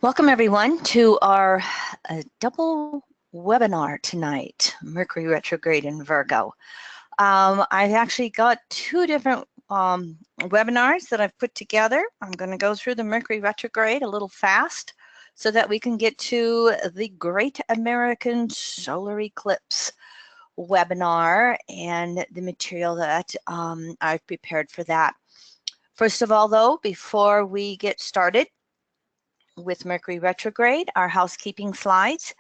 Welcome everyone to our double webinar tonight, Mercury Retrograde in Virgo. I've actually got two different webinars that I've put together. I'm going to go through the Mercury Retrograde a little fast so that we can get to the Great American Solar Eclipse webinar and the material that I've prepared for that. First of all, though, before we get started with Mercury Retrograde, our housekeeping slides.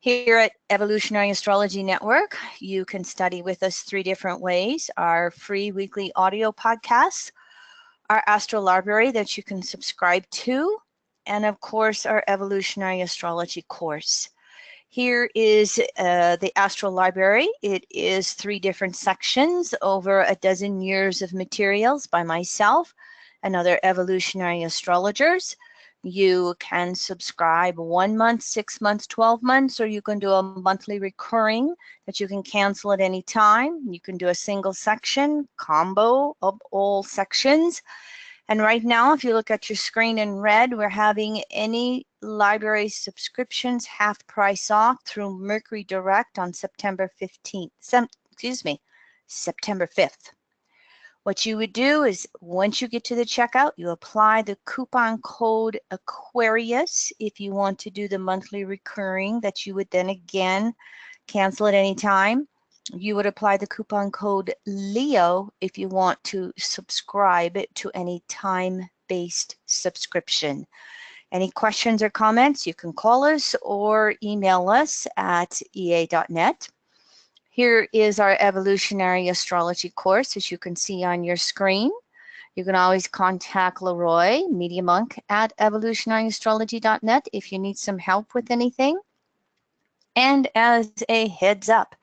Here at Evolutionary Astrology Network, you can study with us three different ways: our free weekly audio podcasts, our astro library that you can subscribe to, and of course our evolutionary astrology course. Here is the astro library. It is three different sections, over a dozen years of materials by myself and other evolutionary astrologers. You can subscribe 1 month, 6 months, 12 months, or you can do a monthly recurring that you can cancel at any time. You can do a single section, combo of all sections. And right now, if you look at your screen in red, we're having any library subscriptions half price off through Mercury Direct on September 5th. What you would do is, once you get to the checkout, you apply the coupon code Aquarius if you want to do the monthly recurring that you would then again cancel at any time. You would apply the coupon code Leo if you want to subscribe to any time-based subscription. Any questions or comments, you can call us or email us at ea.net. Here is our evolutionary astrology course, as you can see on your screen. You can always contact Leroy, Media Monk, at evolutionaryastrology.net if you need some help with anything. And as a heads up,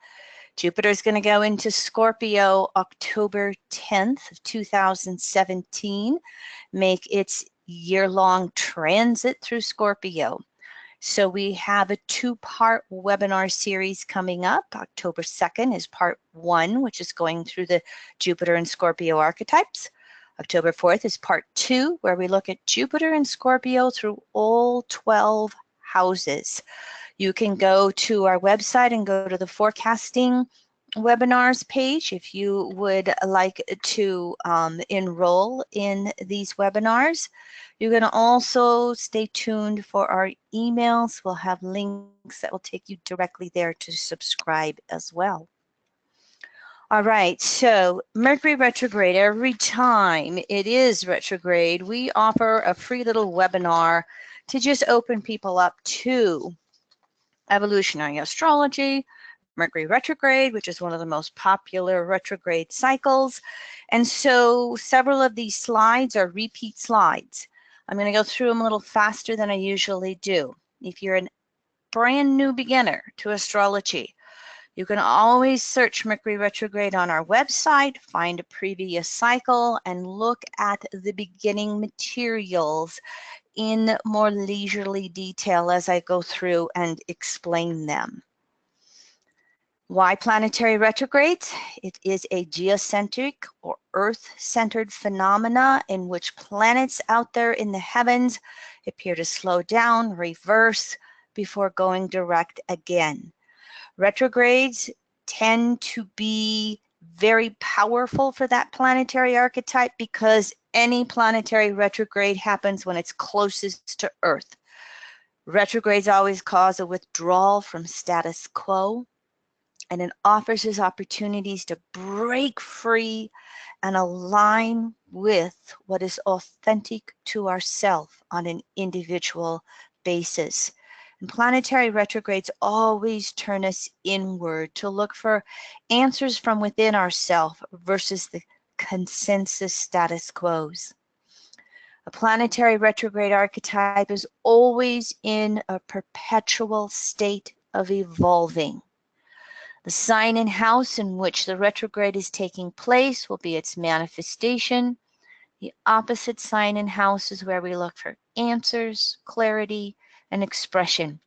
Jupiter is going to go into Scorpio October 10th of 2017, make its year-long transit through Scorpio. So we have a two-part webinar series coming up. October 2nd is part 1, which is going through the Jupiter and Scorpio archetypes. October 4th is part 2, where we look at Jupiter and Scorpio through all 12 houses. You can go to our website and go to the forecasting webinars page if you would like to enroll in these webinars. You can also stay tuned for our emails. We'll have links that will take you directly there to subscribe as well. All right, so Mercury retrograde, every time it is retrograde, we offer a free little webinar to just open people up to evolutionary astrology, Mercury retrograde, which is one of the most popular retrograde cycles. And so several of these slides are repeat slides. I'm going to go through them a little faster than I usually do. If you're a brand new beginner to astrology, you can always search Mercury retrograde on our website, find a previous cycle, and look at the beginning materials in more leisurely detail as I go through and explain them. Why planetary retrogrades? It is a geocentric or Earth-centered phenomena in which planets out there in the heavens appear to slow down, reverse, before going direct again. Retrogrades tend to be very powerful for that planetary archetype because any planetary retrograde happens when it's closest to Earth. Retrogrades always cause a withdrawal from status quo, and it offers us opportunities to break free and align with what is authentic to ourselves on an individual basis. And planetary retrogrades always turn us inward to look for answers from within ourselves versus the consensus status quos. A planetary retrograde archetype is always in a perpetual state of evolving. The sign and house in which the retrograde is taking place will be its manifestation. The opposite sign and house is where we look for answers, clarity, and expression.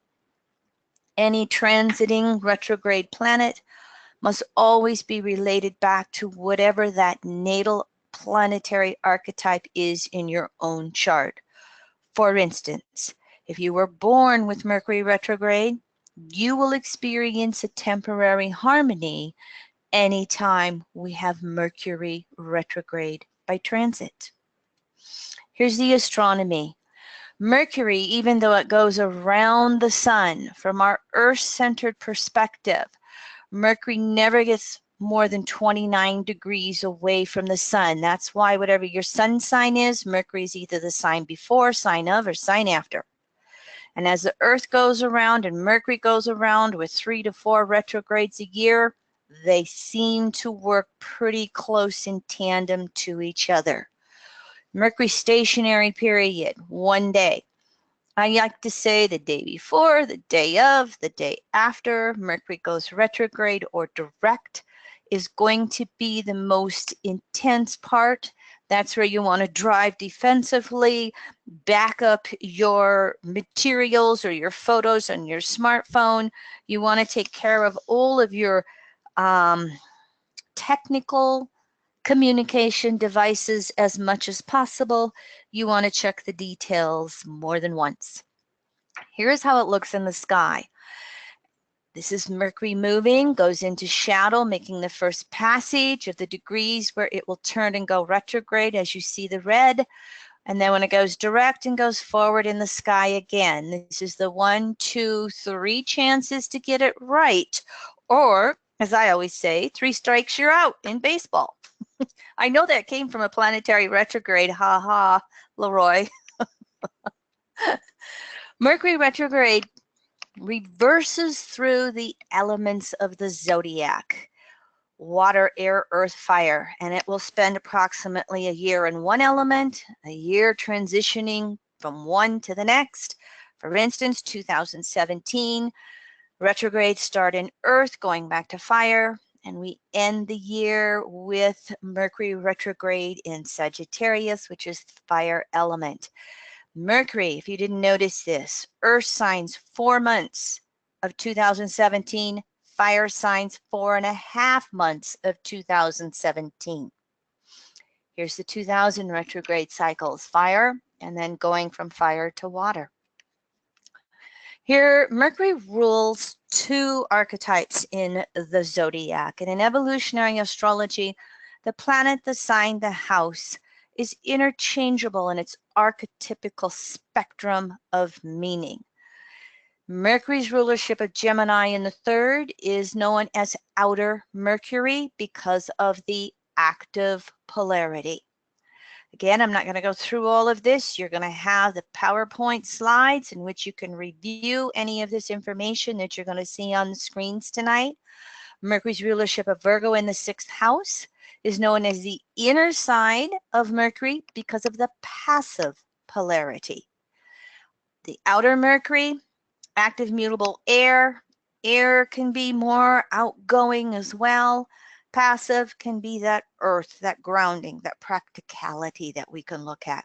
Any transiting retrograde planet must always be related back to whatever that natal planetary archetype is in your own chart. For instance, If you were born with Mercury retrograde, you will experience a temporary harmony anytime we have Mercury retrograde by transit. Here's the astronomy. Mercury, even though it goes around the sun, from our Earth-centered perspective, Mercury never gets more than 29 degrees away from the sun. That's why whatever your sun sign is, Mercury is either the sign before, sign of, or sign after. And as the Earth goes around and Mercury goes around with 3 to 4 retrogrades a year, they seem to work pretty close in tandem to each other. Mercury stationary period, 1 day. I like to say the day before, the day of, the day after Mercury goes retrograde or direct is going to be the most intense part. That's where you want to drive defensively, back up your materials or your photos on your smartphone. You want to take care of all of your technical communication devices as much as possible. You want to check the details more than once. Here's how it looks in the sky. This is Mercury moving, goes into shadow, making the first passage of the degrees where it will turn and go retrograde as you see the red. And then when it goes direct and goes forward in the sky again, this is the 1, 2, 3 chances to get it right. Or, as I always say, 3 strikes, you're out in baseball. I know that came from a planetary retrograde, ha ha, Leroy. Mercury retrograde reverses through the elements of the zodiac, water, air, earth, fire, and it will spend approximately a year in one element, a year transitioning from one to the next. For instance, 2017, retrograde start in earth, going back to fire, and we end the year with Mercury retrograde in Sagittarius, which is the fire element. Mercury, if you didn't notice this, earth signs 4 months of 2017, fire signs 4.5 months of 2017. Here's the 2000 retrograde cycles, fire, and then going from fire to water. Here, Mercury rules 2 archetypes in the zodiac, and in evolutionary astrology, the planet, the sign, the house is interchangeable in its archetypical spectrum of meaning. Mercury's rulership of Gemini in the 3rd is known as outer Mercury because of the active polarity. Again, I'm not going to go through all of this. You're going to have the PowerPoint slides in which you can review any of this information that you're going to see on the screens tonight. Mercury's rulership of Virgo in the 6th house is known as the inner side of Mercury because of the passive polarity. The outer Mercury, active mutable air. Air can be more outgoing as well. Passive can be that earth, that grounding, that practicality that we can look at.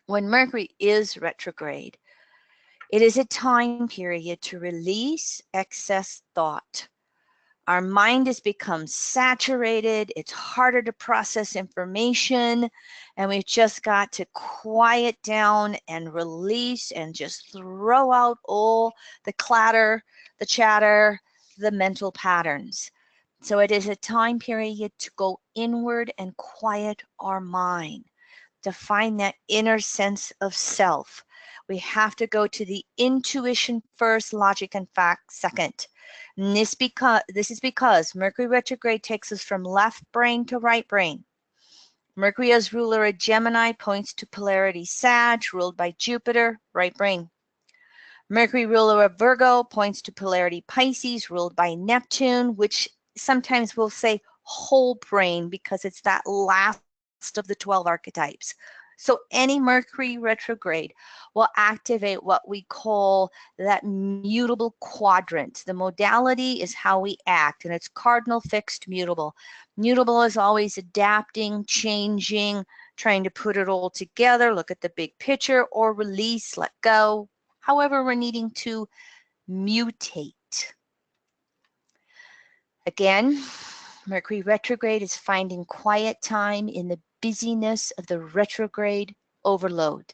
When Mercury is retrograde, it is a time period to release excess thought. Our mind has become saturated. It's harder to process information, and we've just got to quiet down and release and just throw out all the clatter, the chatter, the mental patterns. So it is a time period to go inward and quiet our mind, to find that inner sense of self. We have to go to the intuition first, logic and fact second. And this is because Mercury retrograde takes us from left brain to right brain. Mercury as ruler of Gemini points to polarity Sag, ruled by Jupiter, right brain. Mercury ruler of Virgo points to polarity Pisces, ruled by Neptune, which sometimes we'll say whole brain because it's that last of the 12 archetypes. So any Mercury retrograde will activate what we call that mutable quadrant. The modality is how we act, and it's cardinal, fixed, mutable. Mutable is always adapting, changing, trying to put it all together, look at the big picture, or release, let go. However, we're needing to mutate. Again, Mercury retrograde is finding quiet time in the busyness of the retrograde overload.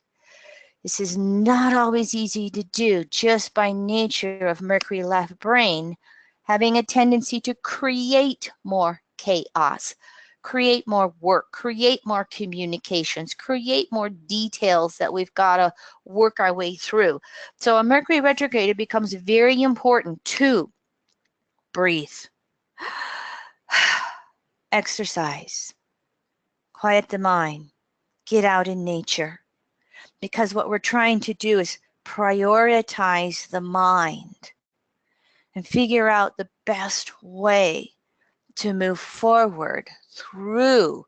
This is not always easy to do just by nature of Mercury left brain having a tendency to create more chaos, create more work, create more communications, create more details that we've got to work our way through. So a Mercury retrograde, it becomes very important to breathe, exercise, quiet the mind, get out in nature. Because what we're trying to do is prioritize the mind and figure out the best way to move forward through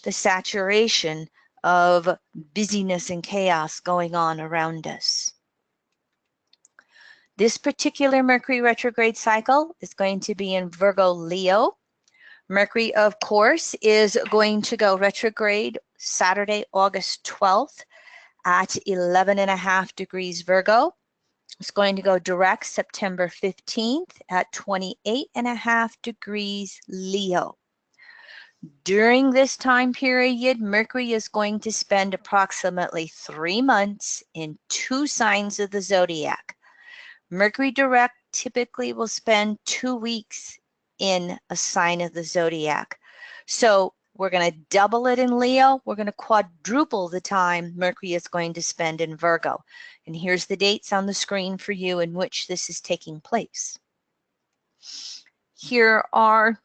the saturation of busyness and chaos going on around us. This particular Mercury retrograde cycle is going to be in Virgo-Leo. Mercury, of course, is going to go retrograde Saturday, August 12th at 11.5 degrees Virgo. It's going to go direct September 15th at 28.5 degrees Leo. During this time period, Mercury is going to spend approximately 3 months in 2 signs of the zodiac. Mercury direct typically will spend 2 weeks in a sign of the zodiac. So we're going to double it in Leo. We're going to quadruple the time Mercury is going to spend in Virgo. And here's the dates on the screen for you in which this is taking place. Here are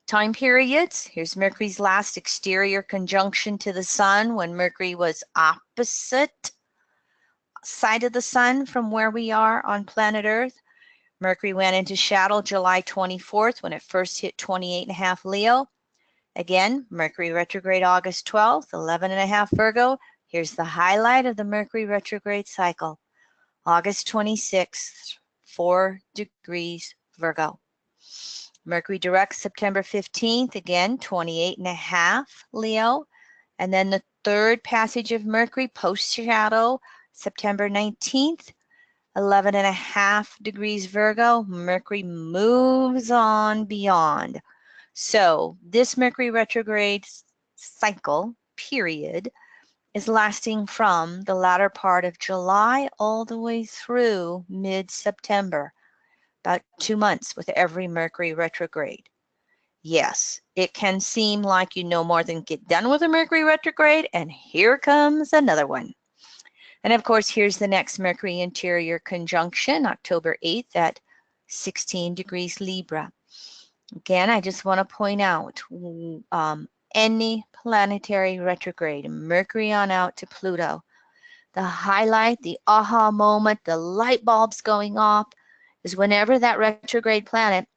time periods. Here's Mercury's last exterior conjunction to the sun when Mercury was opposite side of the sun from where we are on planet Earth. Mercury went into shadow July 24th when it first hit 28.5 Leo. Again, Mercury retrograde August 12th, 11.5 Virgo. Here's the highlight of the Mercury retrograde cycle. August 26th, 4 degrees Virgo. Mercury direct September 15th, again, 28.5 Leo. And then the third passage of Mercury post-shadow, September 19th, 11.5 degrees Virgo. Mercury moves on beyond. So this Mercury retrograde cycle period is lasting from the latter part of July all the way through mid-September, about 2 months with every Mercury retrograde. Yes, it can seem like you no more than get done with a Mercury retrograde, and here comes another one. And of course, here's the next Mercury interior conjunction, October 8th at 16 degrees Libra. Again, I just want to point out any planetary retrograde, Mercury on out to Pluto, the highlight, the aha moment, the light bulbs going off is whenever that retrograde planet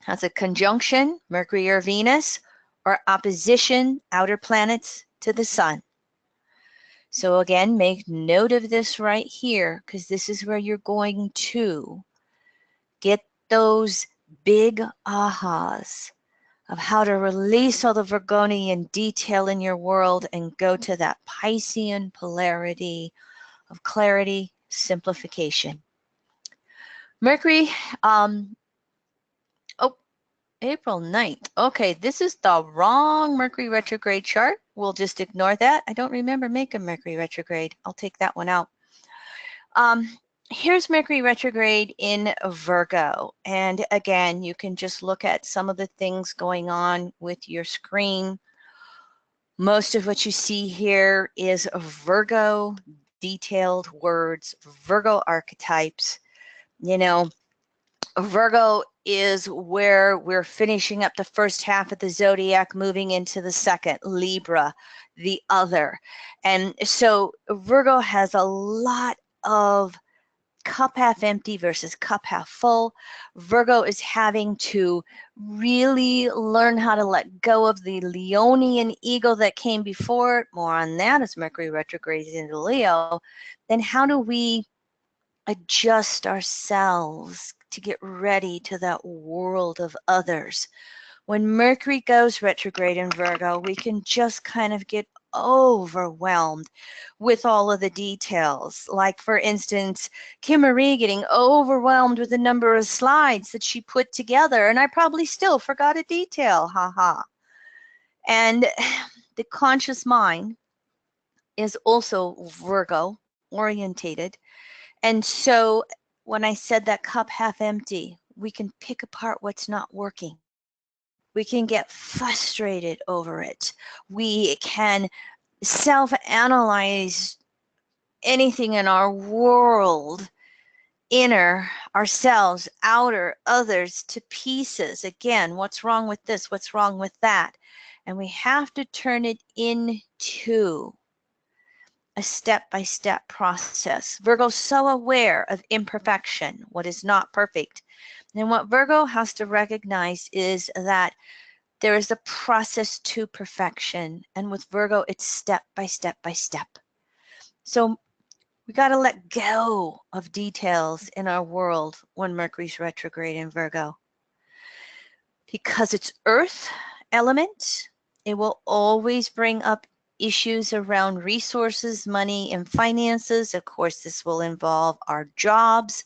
has a conjunction, Mercury or Venus, or opposition, outer planets to the sun. So again, make note of this right here, because this is where you're going to get those big ahas of how to release all the Virgonian detail in your world and go to that Piscean polarity of clarity, simplification. Mercury, April 9th. Okay, this is the wrong Mercury retrograde chart. We'll just ignore that. I don't remember making Mercury retrograde. I'll take that one out. Here's Mercury retrograde in Virgo. And again, you can just look at some of the things going on with your screen. Most of what you see here is Virgo detailed words, Virgo archetypes. You know, Virgo is where we're finishing up the first half of the zodiac, moving into the second, Libra, the other. And so Virgo has a lot of cup half empty versus cup half full. Virgo is having to really learn how to let go of the Leonian ego that came before it. More on that as Mercury retrogrades into Leo. Then how do we adjust ourselves to get ready to that world of others? When Mercury goes retrograde in Virgo, we can just kind of get overwhelmed with all of the details. Like, for instance, Kim Marie getting overwhelmed with the number of slides that she put together, and I probably still forgot a detail, haha. And the conscious mind is also Virgo orientated. And so when I said that cup half empty, we can pick apart what's not working. We can get frustrated over it. We can self-analyze anything in our world, inner, ourselves, outer, others, to pieces. Again, what's wrong with this? What's wrong with that? And we have to turn it into a step-by-step process. Virgo's so aware of imperfection, what is not perfect. And what Virgo has to recognize is that there is a process to perfection. And with Virgo, it's step by step by step. So we got to let go of details in our world when Mercury's retrograde in Virgo. Because it's earth element, it will always bring up issues around resources, money, and finances. Of course, this will involve our jobs,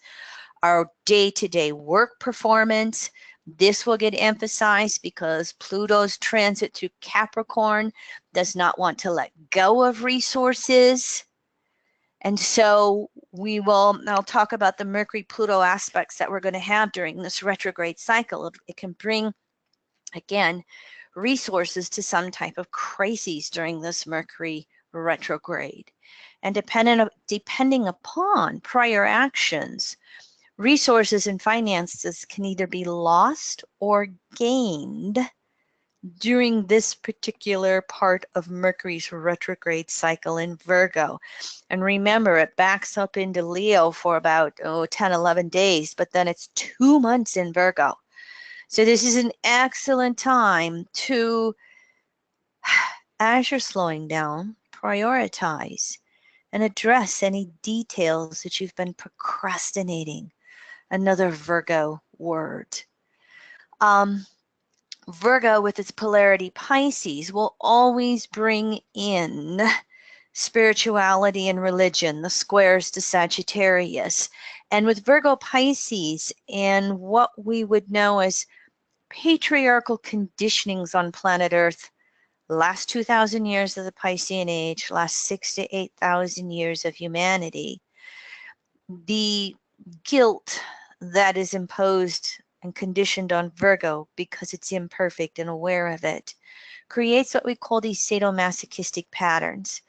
our day-to-day work performance. This will get emphasized because Pluto's transit through Capricorn does not want to let go of resources. And so I'll talk about the Mercury-Pluto aspects that we're going to have during this retrograde cycle. It can bring, again, resources to some type of crises during this Mercury retrograde. And depending upon prior actions, resources and finances can either be lost or gained during this particular part of Mercury's retrograde cycle in Virgo. And remember, it backs up into Leo for about 10, 11 days, but then it's 2 months in Virgo. So this is an excellent time to, as you're slowing down, prioritize and address any details that you've been procrastinating. Another Virgo word. Virgo, with its polarity Pisces, will always bring in spirituality and religion, the squares to Sagittarius. And with Virgo Pisces and what we would know as patriarchal conditionings on planet Earth, last 2,000 years of the Piscean age, last 6,000 to 8,000 years of humanity, the guilt that is imposed and conditioned on Virgo because it's imperfect and aware of it creates what we call these sadomasochistic patterns.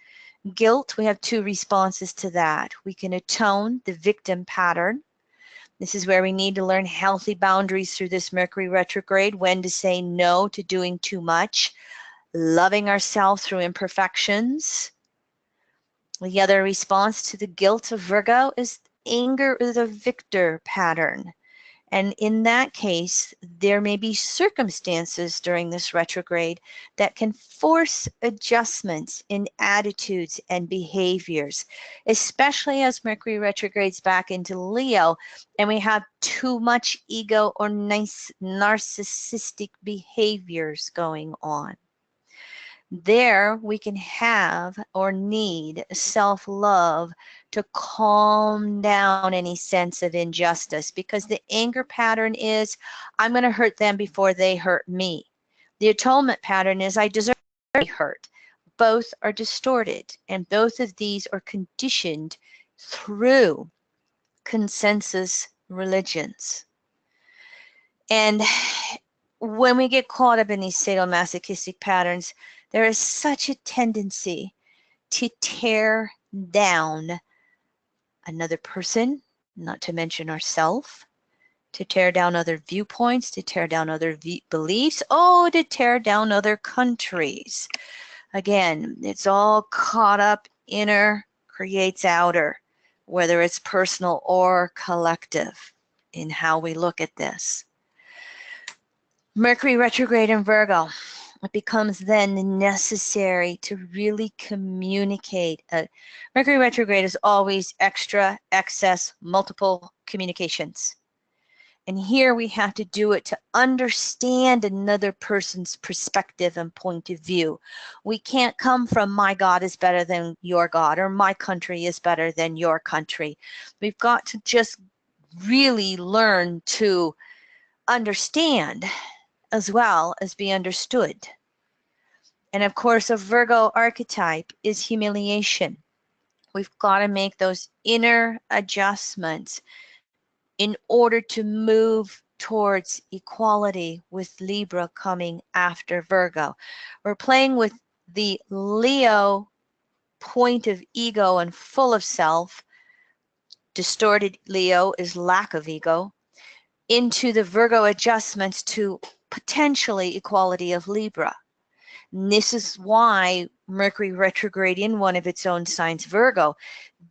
Guilt, we have 2 responses to that. We can atone the victim pattern. This is where we need to learn healthy boundaries through this Mercury retrograde, when to say no to doing too much, loving ourselves through imperfections. The other response to the guilt of Virgo is anger or the victor pattern. And in that case, there may be circumstances during this retrograde that can force adjustments in attitudes and behaviors, especially as Mercury retrogrades back into Leo and we have too much ego or narcissistic behaviors going on. There we can have or need self-love to calm down any sense of injustice, because the anger pattern is, I'm going to hurt them before they hurt me. The atonement pattern is, I deserve to be hurt. Both are distorted, and both of these are conditioned through consensus religions. And when we get caught up in these sadomasochistic patterns, there is such a tendency to tear down another person, not to mention ourselves, to tear down other viewpoints, to tear down other beliefs, to tear down other countries. Again, it's all caught up. Inner creates outer, whether it's personal or collective in how we look at this. Mercury retrograde in Virgo, it becomes then necessary to really communicate. Mercury retrograde is always extra, excess, multiple communications. And here we have to do it to understand another person's perspective and point of view. We can't come from my God is better than your God, or my country is better than your country. We've got to just really learn to understand as well as be understood. And of course, a Virgo archetype is humiliation. We've got to make those inner adjustments in order to move towards equality with Libra coming after Virgo. We're playing with the Leo point of ego and full of self. Distorted Leo is lack of ego, into the Virgo adjustments to potentially equality of Libra. And this is why Mercury retrograde in one of its own signs, Virgo,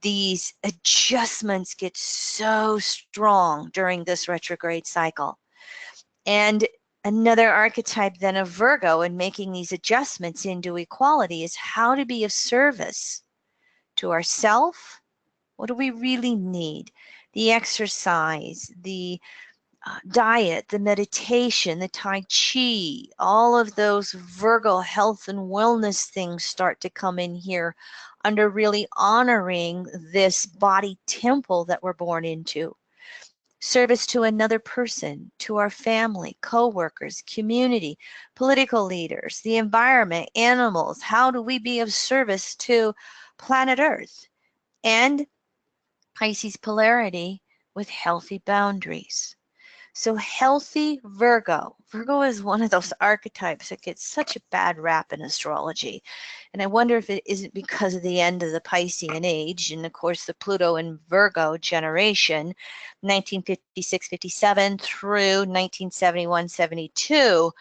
these adjustments get so strong during this retrograde cycle. And another archetype then of Virgo in making these adjustments into equality is how to be of service to ourself. What do we really need? The exercise, the diet, the meditation, the Tai Chi, all of those Virgo health and wellness things start to come in here under really honoring this body temple that we're born into. Service to another person, to our family, co-workers, community, political leaders, the environment, animals. How do we be of service to planet Earth? And Pisces polarity with healthy boundaries. So healthy Virgo. Virgo is one of those archetypes that gets such a bad rap in astrology. And I wonder if it isn't because of the end of the Piscean age and, of course, the Pluto and Virgo generation, 1956-57 through 1971-72,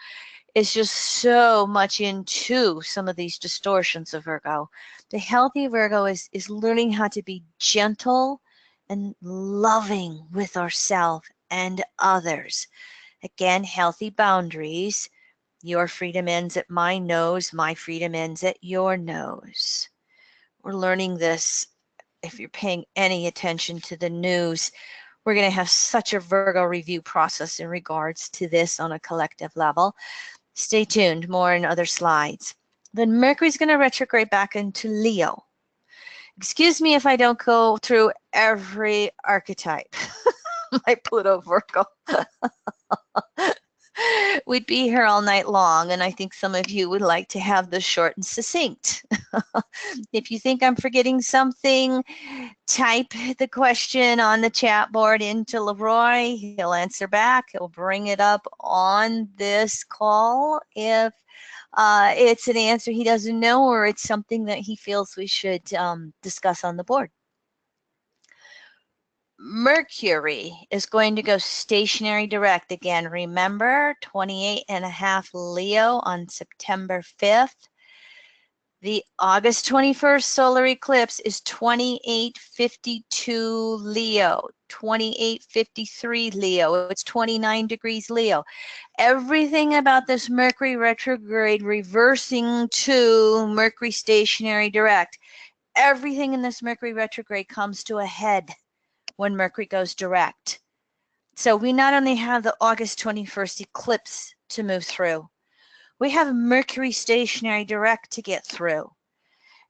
is just so much into some of these distortions of Virgo. The healthy Virgo is learning how to be gentle and loving with ourselves and others. Again, healthy boundaries. Your freedom ends at my nose. My freedom ends at your nose. We're learning this. If you're paying any attention to the news, we're going to have such a Virgo review process in regards to this on a collective level. Stay tuned, more in other slides. Then Mercury's going to retrograde back into Leo. Excuse me if I don't go through every archetype. My Pluto Virgo. We'd be here all night long, and I think some of you would like to have this short and succinct. If you think I'm forgetting something, type the question on the chat board into Leroy. He'll answer back. He'll bring it up on this call if it's an answer he doesn't know or it's something that he feels we should discuss on the board. Mercury is going to go stationary direct again. Remember, 28.5 Leo on September 5th. The August 21st solar eclipse is 2852 Leo, 2853 Leo. It's 29 degrees Leo. Everything about this Mercury retrograde reversing to Mercury stationary direct. Everything in this Mercury retrograde comes to a head when Mercury goes direct. So we not only have the August 21st eclipse to move through, we have Mercury stationary direct to get through.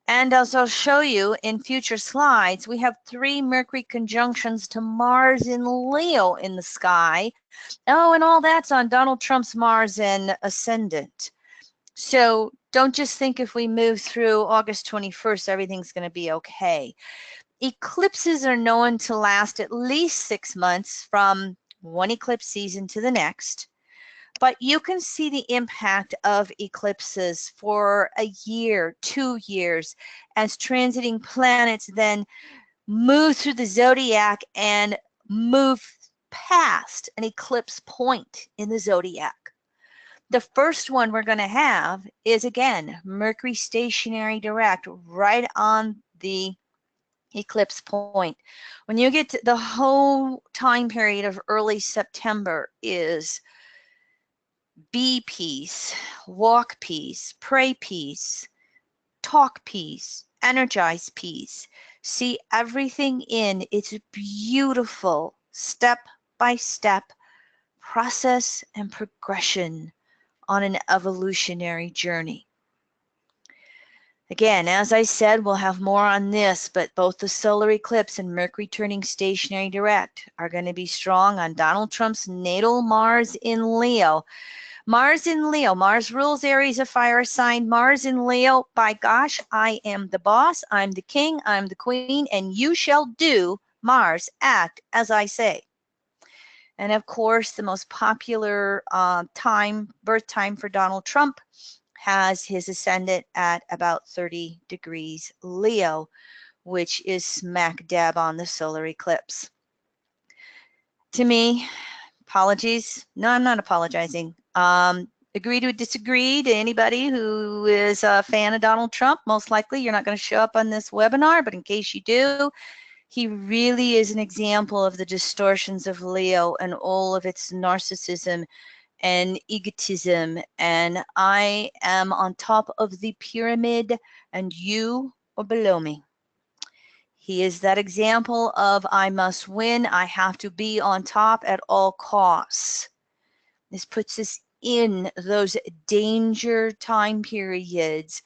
And as I'll show you in future slides, we have 3 Mercury conjunctions to Mars in Leo in the sky. Oh, and all that's on Donald Trump's Mars in Ascendant. So don't just think if we move through August 21st, everything's going to be okay. Eclipses are known to last at least 6 months from one eclipse season to the next, but you can see the impact of eclipses for a year, 2 years, as transiting planets then move through the zodiac and move past an eclipse point in the zodiac. The first one we're going to have is, again, Mercury stationary direct right on the eclipse point. When you get to the whole time period of early September is be peace, walk peace, pray peace, talk peace, energize peace. See everything in its beautiful step-by-step process and progression on an evolutionary journey. Again, as I said, we'll have more on this, but both the solar eclipse and Mercury turning stationary direct are going to be strong on Donald Trump's natal Mars in Leo. Mars in Leo. Mars rules Aries, a fire sign. Mars in Leo, by gosh, I am the boss, I'm the king, I'm the queen, and you shall do, Mars, act as I say. And of course, the most popular birth time for Donald Trump has his ascendant at about 30 degrees Leo, which is smack dab on the solar eclipse. To me, apologies. No, I'm not apologizing. Agree to disagree to anybody who is a fan of Donald Trump. Most likely you're not going to show up on this webinar, but in case you do, he really is an example of the distortions of Leo and all of its narcissism and egotism. And I am on top of the pyramid and you are below me. He is that example of I must win. I have to be on top at all costs. This puts us in those danger time periods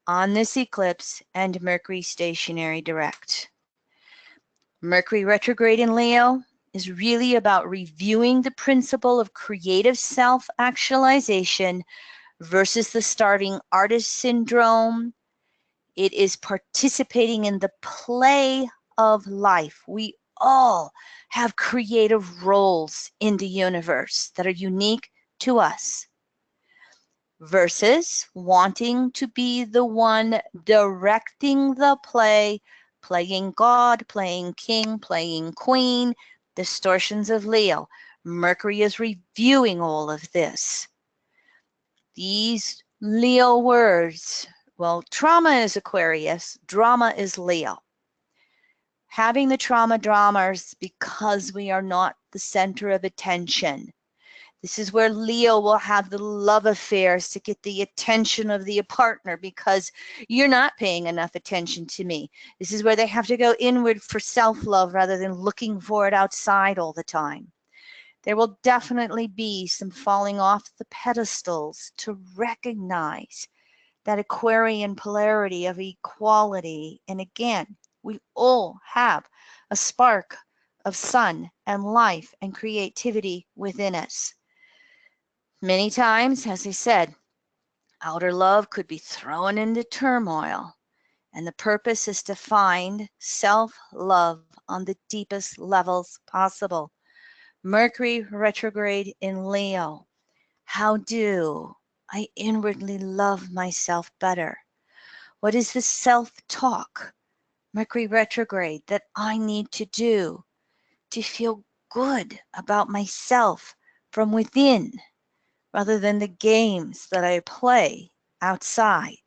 on this eclipse and Mercury stationary direct. Mercury retrograde in Leo is really about reviewing the principle of creative self-actualization versus the starving artist syndrome. It is participating in the play of life. We all have creative roles in the universe that are unique to us, versus wanting to be the one directing the play, playing God, playing king, playing queen, distortions of Leo. Mercury is reviewing all of this. These Leo words, well, trauma is Aquarius, drama is Leo. Having the trauma dramas because we are not the center of attention. This is where Leo will have the love affairs to get the attention of the partner because you're not paying enough attention to me. This is where they have to go inward for self-love rather than looking for it outside all the time. There will definitely be some falling off the pedestals to recognize that Aquarian polarity of equality. And again, we all have a spark of sun and life and creativity within us. Many times, as I said, outer love could be thrown into turmoil, and the purpose is to find self-love on the deepest levels possible. Mercury retrograde in Leo. How do I inwardly love myself better? What is the self-talk, Mercury retrograde, that I need to do to feel good about myself from within, rather than the games that I play outside?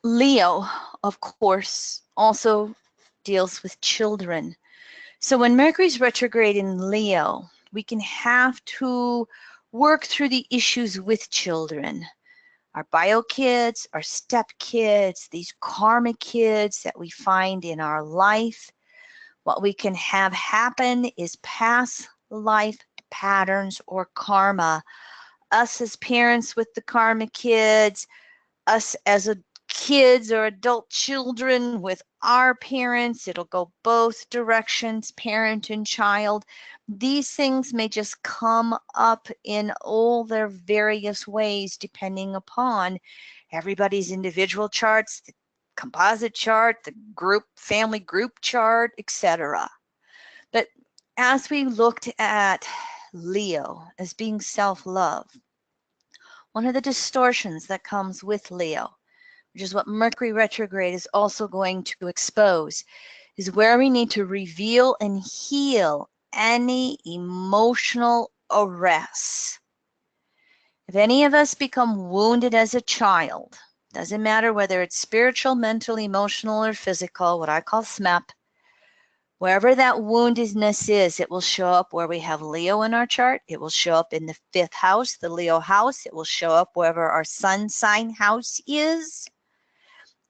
Leo, of course, also deals with children. So when Mercury's retrograde in Leo, we can have to work through the issues with children. Our bio kids, our step kids, these karmic kids that we find in our life. What we can have happen is past life patterns or karma. Us as parents with the karmic kids, us as kids or adult children with our parents. It'll go both directions, parent and child. These things may just come up in all their various ways depending upon everybody's individual charts, the composite chart, the family group chart, etc. But as we looked at Leo as being self-love, one of the distortions that comes with Leo, which is what Mercury retrograde is also going to expose, is where we need to reveal and heal any emotional arrests. If any of us become wounded as a child, doesn't matter whether it's spiritual, mental, emotional, or physical, what I call SMEP, wherever that woundedness is, it will show up where we have Leo in our chart. It will show up in the 5th house, the Leo house. It will show up wherever our sun sign house is.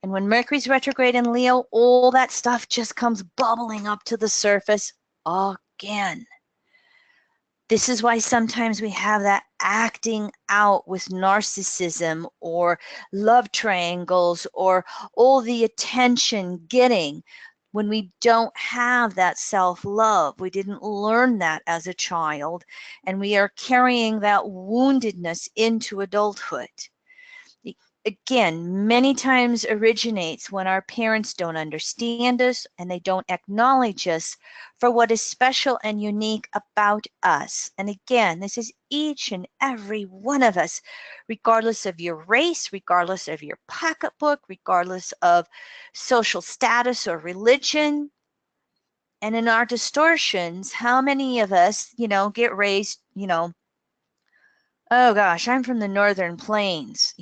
And when Mercury's retrograde in Leo, all that stuff just comes bubbling up to the surface again. This is why sometimes we have that acting out with narcissism or love triangles or all the attention getting. when we don't have that self-love. We didn't learn that as a child, and we are carrying that woundedness into adulthood. Again, many times originates when our parents don't understand us and they don't acknowledge us for what is special and unique about us. And again, this is each and every one of us, regardless of your race, regardless of your pocketbook, regardless of social status or religion. And in our distortions, how many of us, get raised, oh gosh, I'm from the Northern Plains.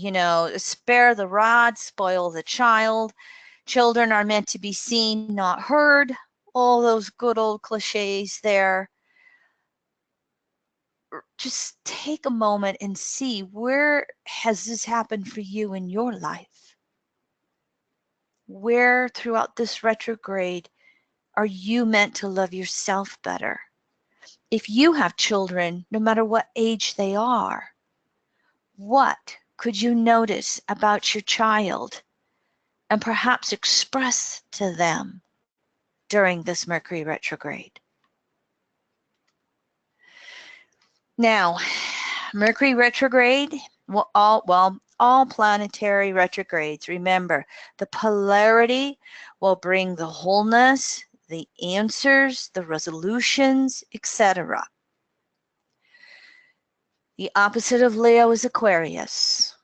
Spare the rod, spoil the child. Children are meant to be seen, not heard. All those good old cliches there. Just take a moment and see, where has this happened for you in your life? Where throughout this retrograde are you meant to love yourself better? If you have children, no matter what age they are, what could you notice about your child and perhaps express to them during this Mercury retrograde? Now, Mercury retrograde, all planetary retrogrades, remember, the polarity will bring the wholeness, the answers, the resolutions, etc. The opposite of Leo is Aquarius.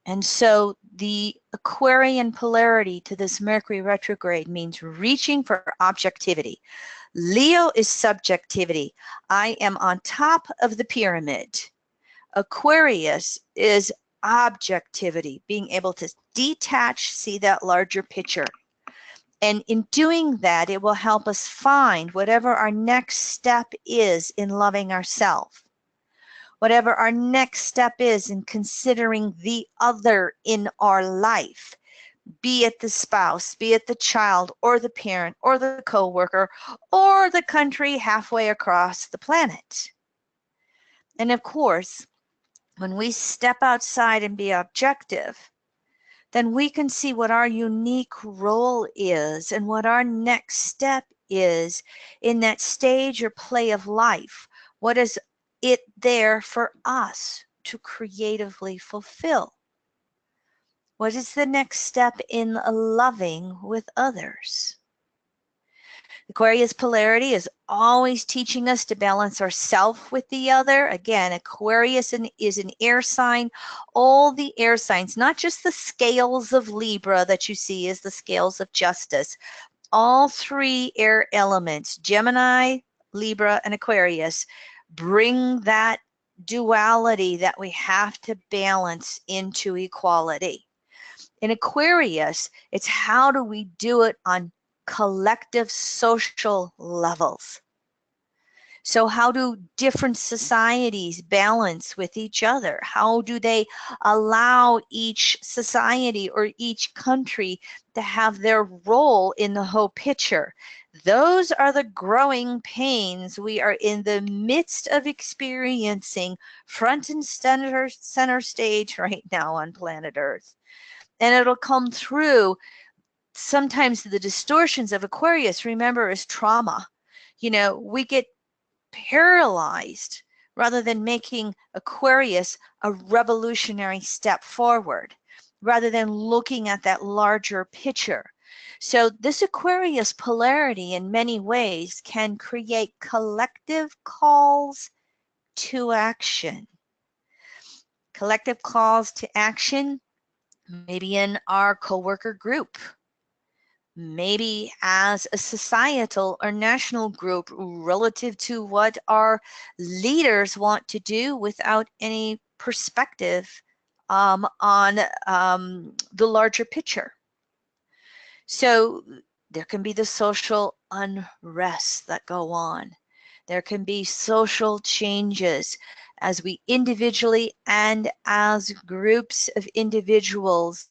And so the Aquarian polarity to this Mercury retrograde means reaching for objectivity. Leo is subjectivity. I am on top of the pyramid. Aquarius is objectivity, being able to detach, see that larger picture. And in doing that, it will help us find whatever our next step is in loving ourselves. Whatever our next step is in considering the other in our life, be it the spouse, be it the child, or the parent, or the coworker, or the country halfway across the planet. And of course, when we step outside and be objective, then we can see what our unique role is and what our next step is in that stage or play of life. What is it there for us to creatively fulfill? What is the next step in loving with others? Aquarius polarity is always teaching us to balance ourself with the other. Again, Aquarius is an air sign. All the air signs, not just the scales of Libra that you see as the scales of justice. All three air elements, Gemini, Libra, and Aquarius, bring that duality that we have to balance into equality. In Aquarius, it's how do we do it on collective social levels. So how do different societies balance with each other? How do they allow each society or each country to have their role in the whole picture? Those are the growing pains we are in the midst of experiencing front and center stage right now on planet Earth. And it'll come through sometimes the distortions of Aquarius, remember, is trauma. We get paralyzed rather than making Aquarius a revolutionary step forward, rather than looking at that larger picture. So this Aquarius polarity in many ways can create collective calls to action. Collective calls to action, maybe in our coworker group, maybe as a societal or national group relative to what our leaders want to do without any perspective on the larger picture. So there can be the social unrest that go on. There can be social changes as we individually and as groups of individuals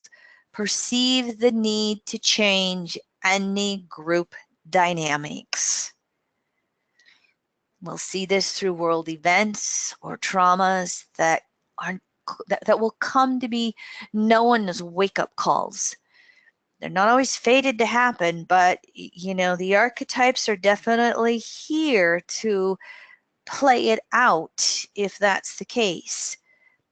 perceive the need to change any group dynamics. We'll see this through world events or traumas that will come to be known as wake-up calls. They're not always fated to happen, but you know, the archetypes are definitely here to play it out if that's the case.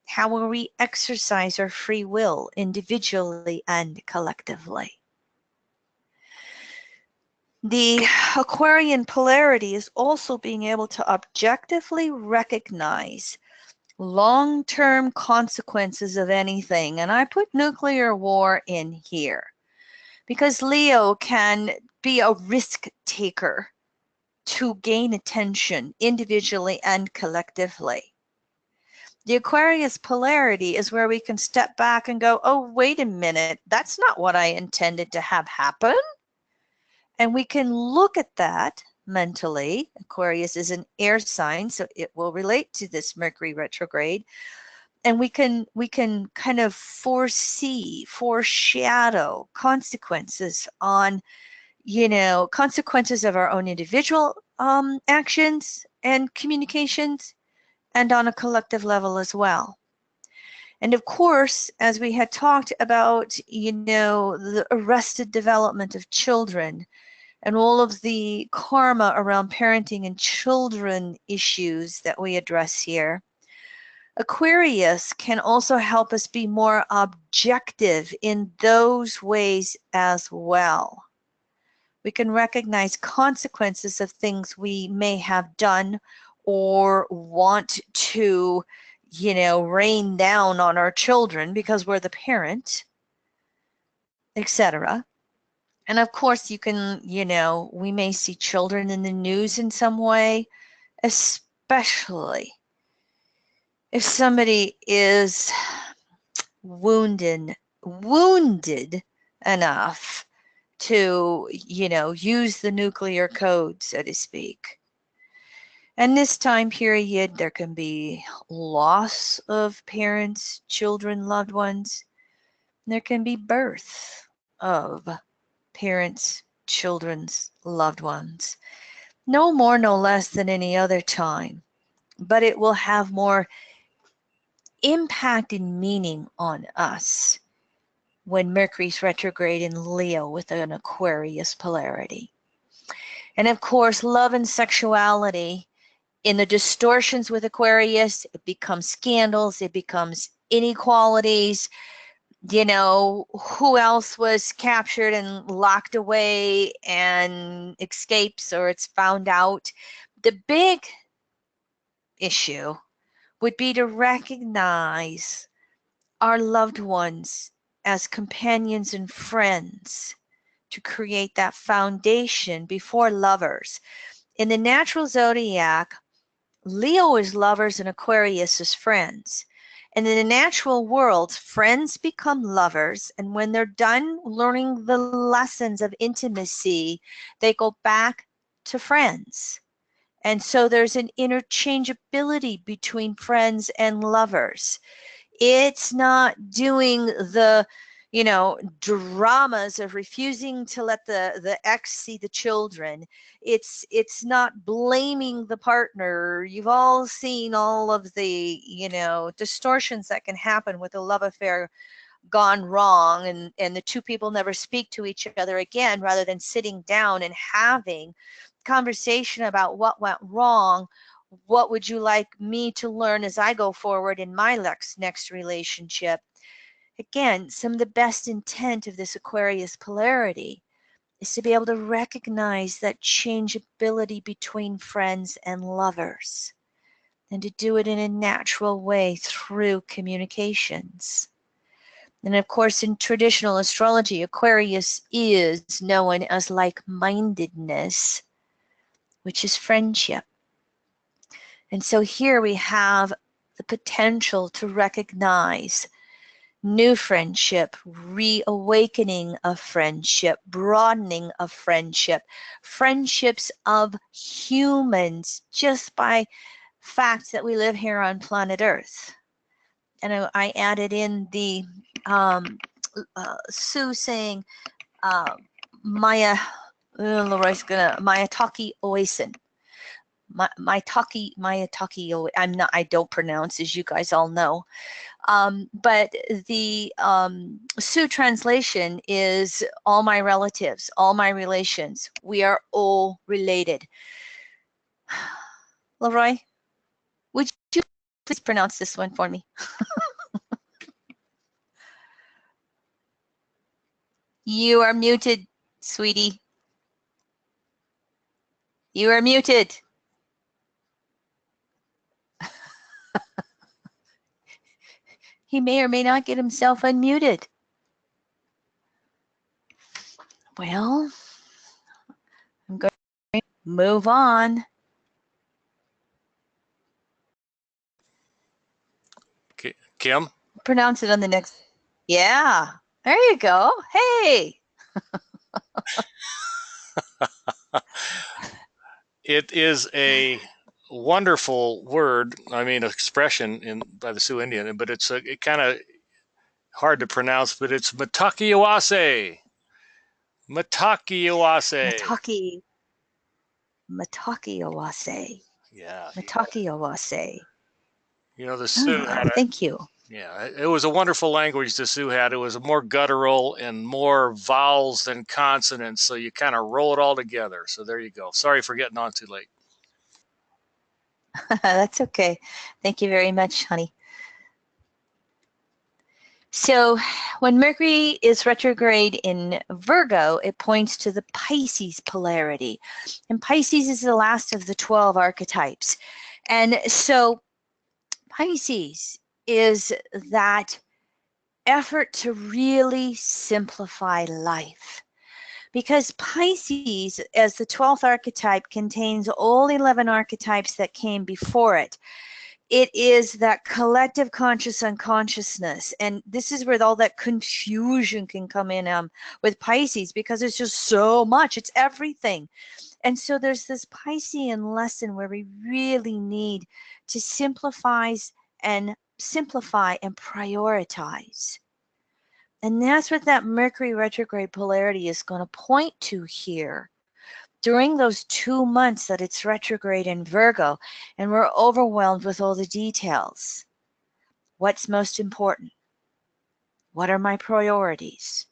How will we exercise our free will individually and collectively? The Aquarian polarity is also being able to objectively recognize long-term consequences of anything. And I put nuclear war in here because Leo can be a risk taker to gain attention individually and collectively. The Aquarius polarity is where we can step back and go, oh, wait a minute, that's not what I intended to have happen. And we can look at that mentally. Aquarius is an air sign, so it will relate to this Mercury retrograde. And we can kind of foreshadow consequences on, you know, consequences of our own individual actions and communications, and on a collective level as well. And of course, as we had talked about, you know, the arrested development of children and all of the karma around parenting and children issues that we address here, Aquarius can also help us be more objective in those ways as well. We can recognize consequences of things we may have done or want to, you know, rain down on our children because we're the parent, etc. And of course, you can, you know, we may see children in the news in some way, especially if somebody is wounded enough to, you know, use the nuclear code, so to speak. And this time period, there can be loss of parents, children, loved ones. There can be birth of parents, children's loved ones. No more, no less than any other time. But it will have more impact and meaning on us when Mercury's retrograde in Leo with an Aquarius polarity. And of course, love and sexuality, in the distortions with Aquarius, it becomes scandals, it becomes inequalities. You know, who else was captured and locked away and escapes, or it's found out. The big issue would be to recognize our loved ones as companions and friends, to create that foundation before lovers. In the natural zodiac, Leo is lovers and Aquarius is friends. And in the natural world, friends become lovers, and when they're done learning the lessons of intimacy, they go back to friends. And so there's an interchangeability between friends and lovers. It's not doing the, you know, dramas of refusing to let the ex see the children. It's not blaming the partner. You've all seen all of the, you know, distortions that can happen with a love affair gone wrong, and the two people never speak to each other again, rather than sitting down and having conversation about what went wrong. What would you like me to learn as I go forward in my next relationship? Again, some of the best intent of this Aquarius polarity is to be able to recognize that changeability between friends and lovers, and to do it in a natural way through communications. And of course, in traditional astrology, Aquarius is known as like-mindedness, which is friendship. And so here we have the potential to recognize new friendship, reawakening of friendship, broadening of friendship, friendships of humans, just by fact that we live here on planet Earth. And I added in the Sue saying Maya Taki Oisin. my talkie, I don't pronounce, as you guys all know. But the Sioux translation is all my relatives, all my relations. We are all related. Leroy, would you please pronounce this one for me? You are muted, sweetie. You are muted. He may or may not get himself unmuted. Well, I'm going to move on. Kim? Pronounce it on the next. Yeah, there you go. Hey. It is a wonderful word, expression by the Sioux Indian, but it's it kind of hard to pronounce, but it's Matakiawase. Matakiawase. Yeah. Matakiawase. The Sioux had a, Thank you. yeah, it was a wonderful language the Sioux had. It was more guttural and more vowels than consonants, so you kind of roll it all together. So there you go. Sorry for getting on too late. That's okay. Thank you very much, honey. So when Mercury is retrograde in Virgo, it points to the Pisces polarity. And Pisces is the last of the 12 archetypes. And so Pisces is that effort to really simplify life. Because Pisces, as the 12th archetype, contains all 11 archetypes that came before it. It is that collective conscious unconsciousness. And this is where all that confusion can come in with Pisces, because it's just so much. It's everything. And so there's this Piscean lesson where we really need to simplify and prioritize. And that's what that Mercury retrograde polarity is going to point to here. During those 2 months that it's retrograde in Virgo, and we're overwhelmed with all the details. What's most important? What are my priorities?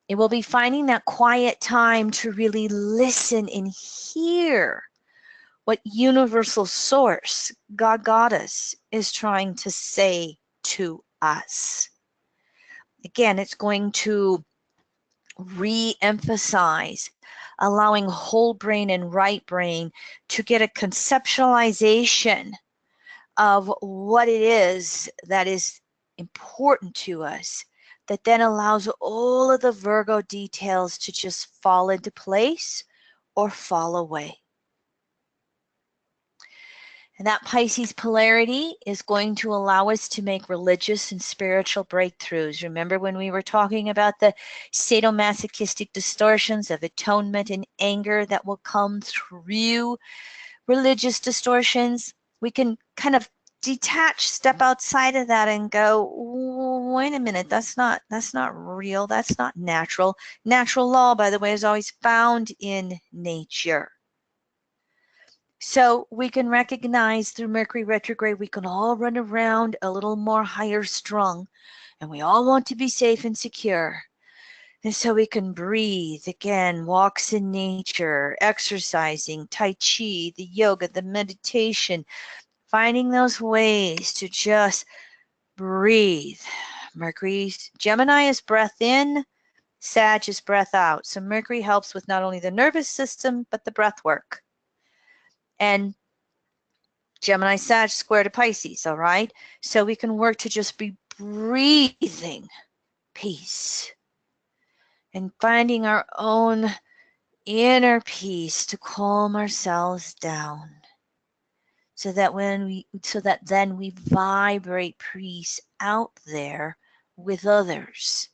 It will be finding that quiet time to really listen and hear what universal source, God Goddess, is trying to say to us. Again, it's going to re-emphasize allowing whole brain and right brain to get a conceptualization of what it is that is important to us, that then allows all of the Virgo details to just fall into place or fall away. And that Pisces polarity is going to allow us to make religious and spiritual breakthroughs. Remember when we were talking about the sadomasochistic distortions of atonement and anger that will come through religious distortions? We can kind of detach, step outside of that and go, wait a minute, that's not real, that's not natural. Natural law, by the way, is always found in nature. So we can recognize through Mercury retrograde, we can all run around a little more higher strung, and we all want to be safe and secure. And so we can breathe, again, walks in nature, exercising, Tai Chi, the yoga, the meditation, finding those ways to just breathe. Mercury, Gemini is breath in, Sag is breath out. So Mercury helps with not only the nervous system, but the breath work. And Gemini Sag square to Pisces, all right? So we can work to just be breathing peace and finding our own inner peace to calm ourselves down. So that then we vibrate peace out there with others.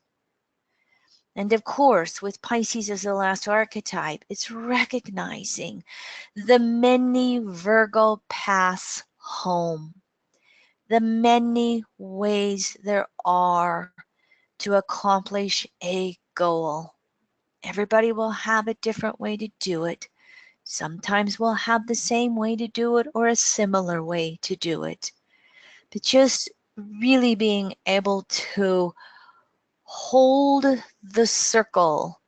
And of course, with Pisces as the last archetype, it's recognizing the many Virgo paths home, the many ways there are to accomplish a goal. Everybody will have a different way to do it. Sometimes we'll have the same way to do it or a similar way to do it. But just really being able to hold the circle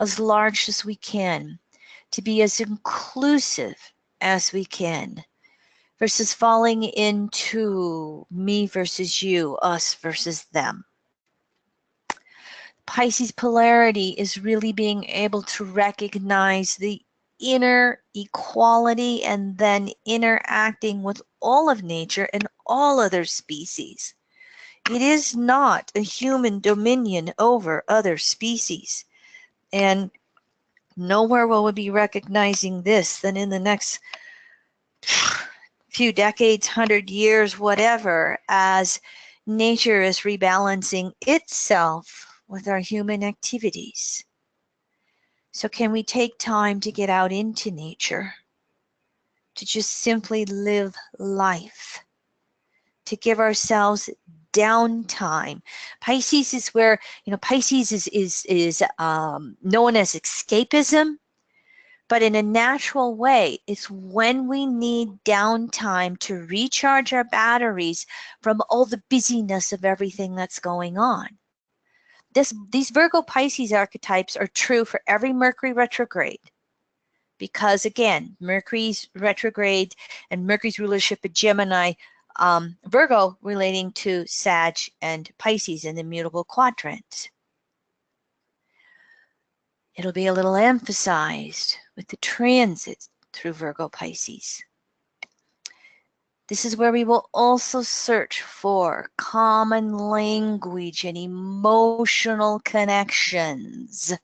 as large as we can, to be as inclusive as we can, versus falling into me versus you, us versus them. Pisces polarity is really being able to recognize the inner equality and then interacting with all of nature and all other species. It is not a human dominion over other species. And nowhere will we be recognizing this than in the next few decades, 100 years, whatever, as nature is rebalancing itself with our human activities. So can we take time to get out into nature, to just simply live life, to give ourselves downtime? Pisces is where, Pisces is known as escapism, but in a natural way, it's when we need downtime to recharge our batteries from all the busyness of everything that's going on. These Virgo Pisces archetypes are true for every Mercury retrograde, because again, Mercury's retrograde and Mercury's rulership of Gemini, Virgo relating to Sag and Pisces in the mutable quadrant. It'll be a little emphasized with the transits through Virgo Pisces. This is where we will also search for common language and emotional connections.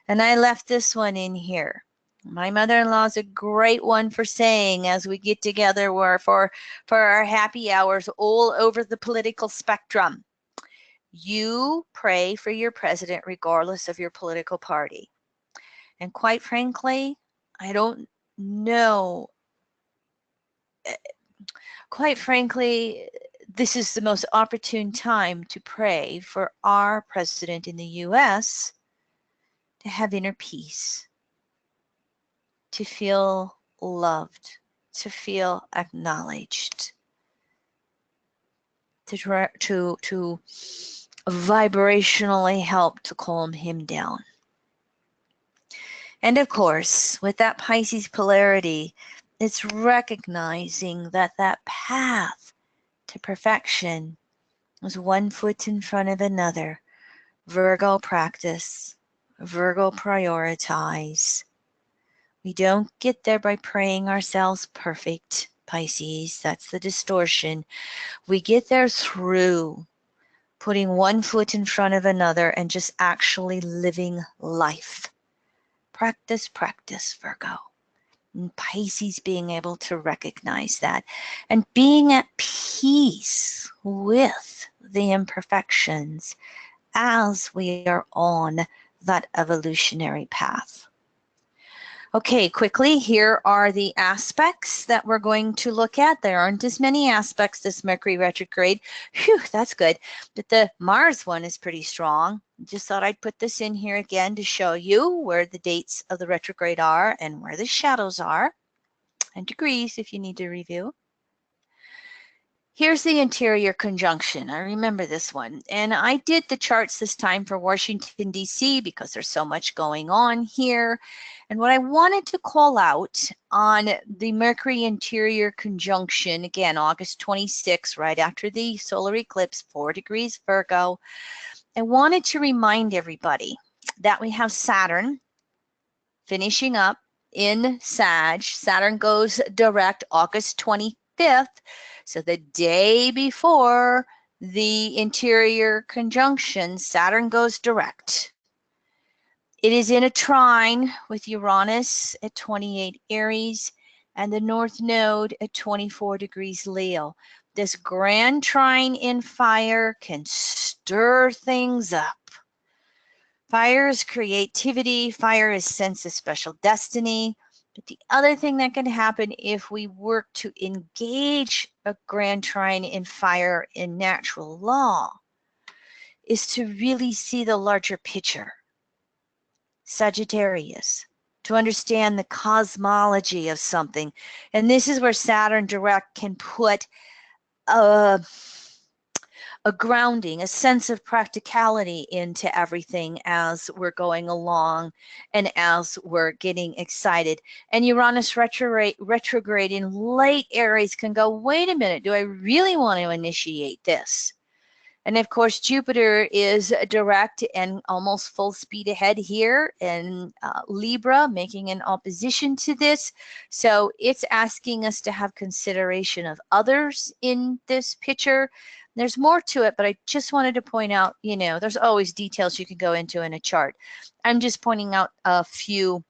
And I left this one in here. My mother-in-law is a great one for saying, as we get together for our happy hours all over the political spectrum, you pray for your president regardless of your political party. And quite frankly, I don't know. Quite frankly, this is the most opportune time to pray for our president in the U.S. to have inner peace, to feel loved, to feel acknowledged, to vibrationally help to calm him down. And of course, with that Pisces polarity, it's recognizing that that path to perfection is one foot in front of another. Virgo practice, Virgo prioritize. We don't get there by praying ourselves perfect, Pisces. That's the distortion. We get there through putting one foot in front of another and just actually living life. Practice, practice, Virgo. And Pisces being able to recognize that and being at peace with the imperfections as we are on that evolutionary path. Okay, quickly, here are the aspects that we're going to look at. There aren't as many aspects this Mercury retrograde. Phew, that's good. But the Mars one is pretty strong. Just thought I'd put this in here again to show you where the dates of the retrograde are and where the shadows are, and degrees if you need to review. Here's the interior conjunction. I remember this one. And I did the charts this time for Washington, D.C. because there's so much going on here. And what I wanted to call out on the Mercury interior conjunction, again, August 26, right after the solar eclipse, 4 degrees Virgo, I wanted to remind everybody that we have Saturn finishing up in Sag. Saturn goes direct August 25th. So the day before the interior conjunction, Saturn goes direct. It is in a trine with Uranus at 28 Aries and the North Node at 24 degrees Leo. This grand trine in fire can stir things up. Fire is creativity. Fire is sense of special destiny. But the other thing that can happen if we work to engage a grand trine in fire in natural law is to really see the larger picture. Sagittarius, to understand the cosmology of something. And this is where Saturn direct can put a grounding, a sense of practicality into everything as we're going along and as we're getting excited. And Uranus retrograde in late Aries can go, wait a minute, do I really want to initiate this? And of course, Jupiter is direct and almost full speed ahead here in Libra, making an opposition to this. So it's asking us to have consideration of others in this picture. There's more to it, but I just wanted to point out, you know, there's always details you can go into in a chart. I'm just pointing out a few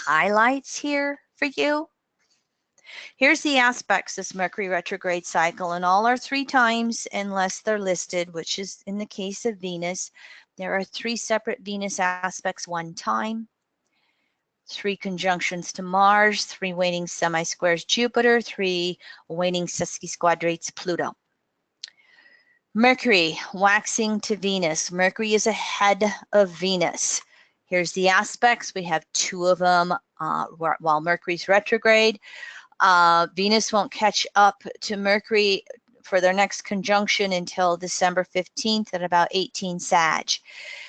highlights here for you. Here's the aspects this Mercury retrograde cycle, and all are 3 times unless they're listed, which is in the case of Venus. There are 3 separate Venus aspects 1 time, 3 conjunctions to Mars, 3 waning semi-squares Jupiter, 3 waning sesquisquadrates Pluto. Mercury waxing to Venus. Mercury is ahead of Venus. Here's the aspects. We have 2 of them while Mercury's retrograde. Venus won't catch up to Mercury for their next conjunction until December 15th at about 18 Sag.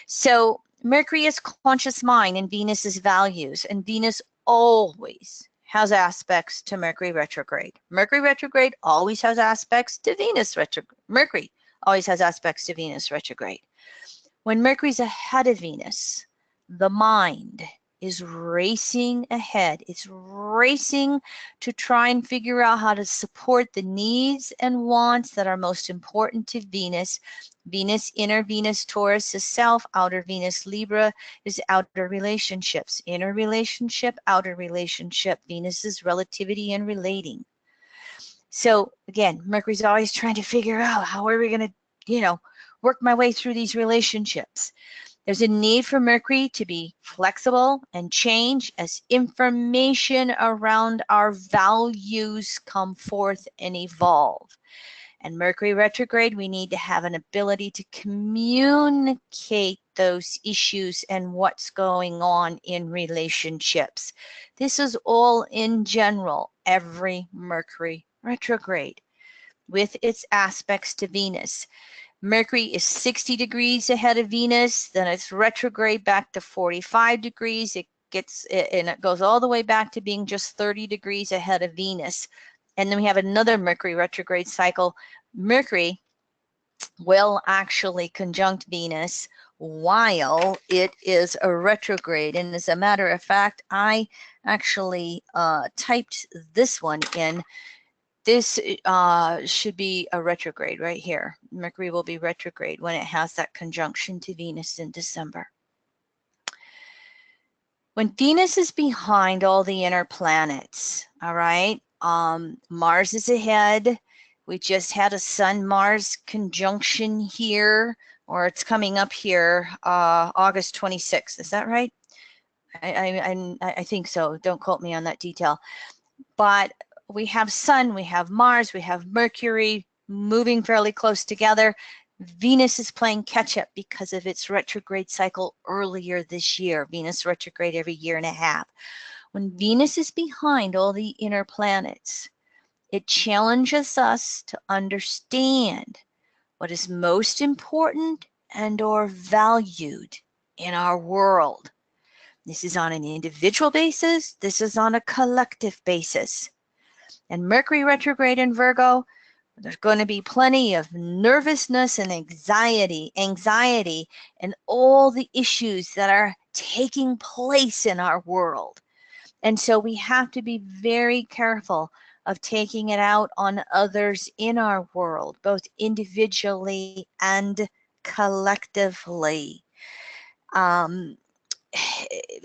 So Mercury is conscious mind and Venus is values, and Venus always has aspects to Mercury retrograde. Mercury retrograde always has aspects to Venus retrograde. Mercury always has aspects to Venus retrograde. When Mercury's ahead of Venus, the mind is racing ahead. It's racing to try and figure out how to support the needs and wants that are most important to Venus. Venus, inner Venus, Taurus is self, outer Venus, Libra is outer relationships. Inner relationship, outer relationship. Venus is relativity and relating. So again, Mercury's always trying to figure out how are we going to, you know, work my way through these relationships. There's a need for Mercury to be flexible and change as information around our values come forth and evolve. And Mercury retrograde, we need to have an ability to communicate those issues and what's going on in relationships. This is all in general, every Mercury retrograde with its aspects to Venus. Mercury is 60 degrees ahead of Venus, then it's retrograde back to 45 degrees. It goes all the way back to being just 30 degrees ahead of Venus. And then we have another Mercury retrograde cycle. Mercury will actually conjunct Venus while it is a retrograde. And as a matter of fact, I actually typed this one in. This should be a retrograde right here. Mercury will be retrograde when it has that conjunction to Venus in December. When Venus is behind all the inner planets, all right, Mars is ahead. We just had a Sun-Mars conjunction here, or it's coming up here, August 26th. Is that right? I think so. Don't quote me on that detail. But we have Sun, we have Mars, we have Mercury moving fairly close together. Venus is playing catch up because of its retrograde cycle earlier this year. Venus retrograde every 1.5 years. When Venus is behind all the inner planets, it challenges us to understand what is most important and or valued in our world. This is on an individual basis. This is on a collective basis. And Mercury retrograde in Virgo, there's going to be plenty of nervousness and anxiety, and all the issues that are taking place in our world. And so we have to be very careful of taking it out on others in our world, both individually and collectively.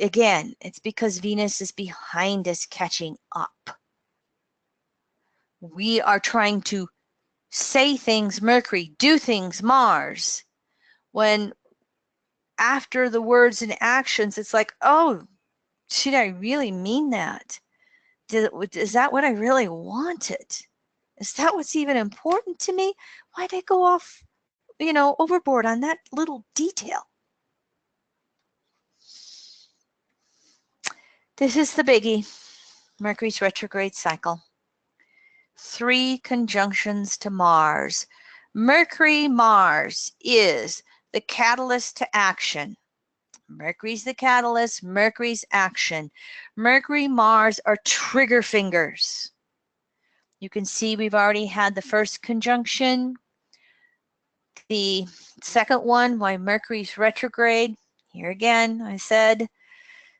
Again, it's because Venus is behind us catching up. We are trying to say things, Mercury, do things, Mars, when after the words and actions, it's like, oh, should I really mean that? Is that what I really wanted? Is that what's even important to me? Why'd I go off, overboard on that little detail? This is the biggie. Mercury's retrograde cycle. 3 conjunctions to Mars. Mercury-Mars is the catalyst to action. Mercury's the catalyst, Mercury's action. Mercury-Mars are trigger fingers. You can see we've already had the first conjunction. The second one, why Mercury's retrograde. Here again, I said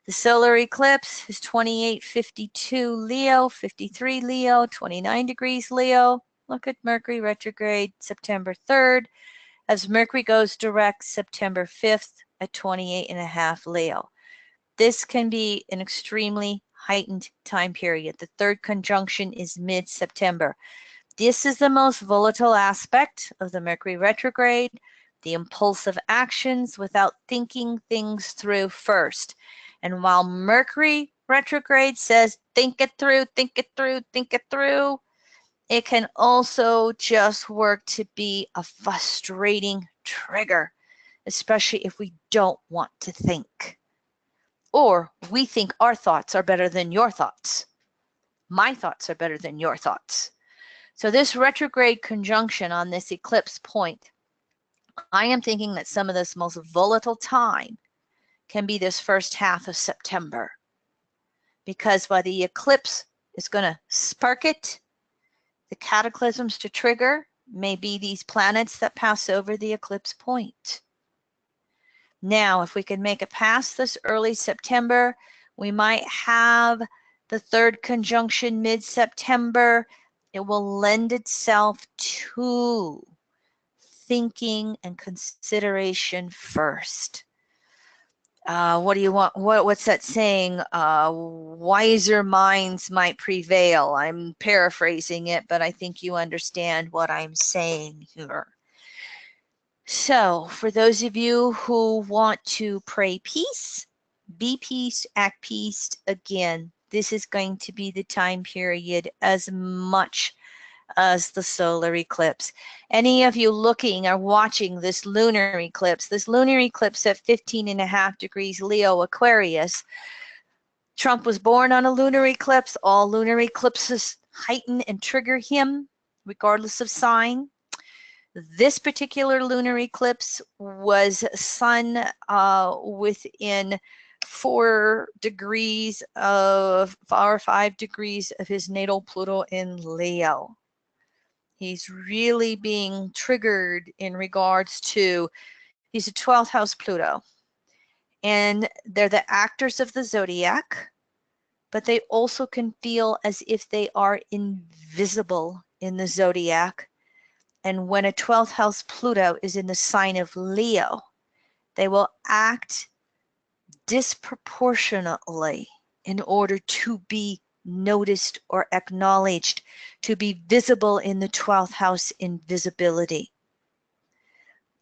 the solar eclipse is 2852 Leo, 53 Leo, 29 degrees Leo. Look at Mercury retrograde September 3rd as Mercury goes direct September 5th at 28.5 Leo. This can be an extremely heightened time period. The third conjunction is mid-September. This is the most volatile aspect of the Mercury retrograde, the impulsive actions without thinking things through first. And while Mercury retrograde says, think it through, think it through, think it through, it can also just work to be a frustrating trigger, especially if we don't want to think. Or we think our thoughts are better than your thoughts. My thoughts are better than your thoughts. So this retrograde conjunction on this eclipse point, I am thinking that some of this most volatile time can be this first half of September. Because while the eclipse is going to spark it, the cataclysms to trigger may be these planets that pass over the eclipse point. Now, if we can make it past this early September, we might have the third conjunction mid-September. It will lend itself to thinking and consideration first. What do you want? What's that saying? Wiser minds might prevail. I'm paraphrasing it, but I think you understand what I'm saying here. So for those of you who want to pray peace, be peace, act peace, again, this is going to be the time period as much as the solar eclipse. Any of you looking or watching this lunar eclipse at 15.5 degrees Leo Aquarius, Trump was born on a lunar eclipse. All lunar eclipses heighten and trigger him, regardless of sign. This particular lunar eclipse was Sun within 4 degrees of, 4 or 5 degrees of his natal Pluto in Leo. He's really being triggered in regards to, he's a 12th house Pluto. And they're the actors of the zodiac, but they also can feel as if they are invisible in the zodiac. And when a 12th house Pluto is in the sign of Leo, they will act disproportionately in order to be noticed or acknowledged, to be visible in the 12th house invisibility.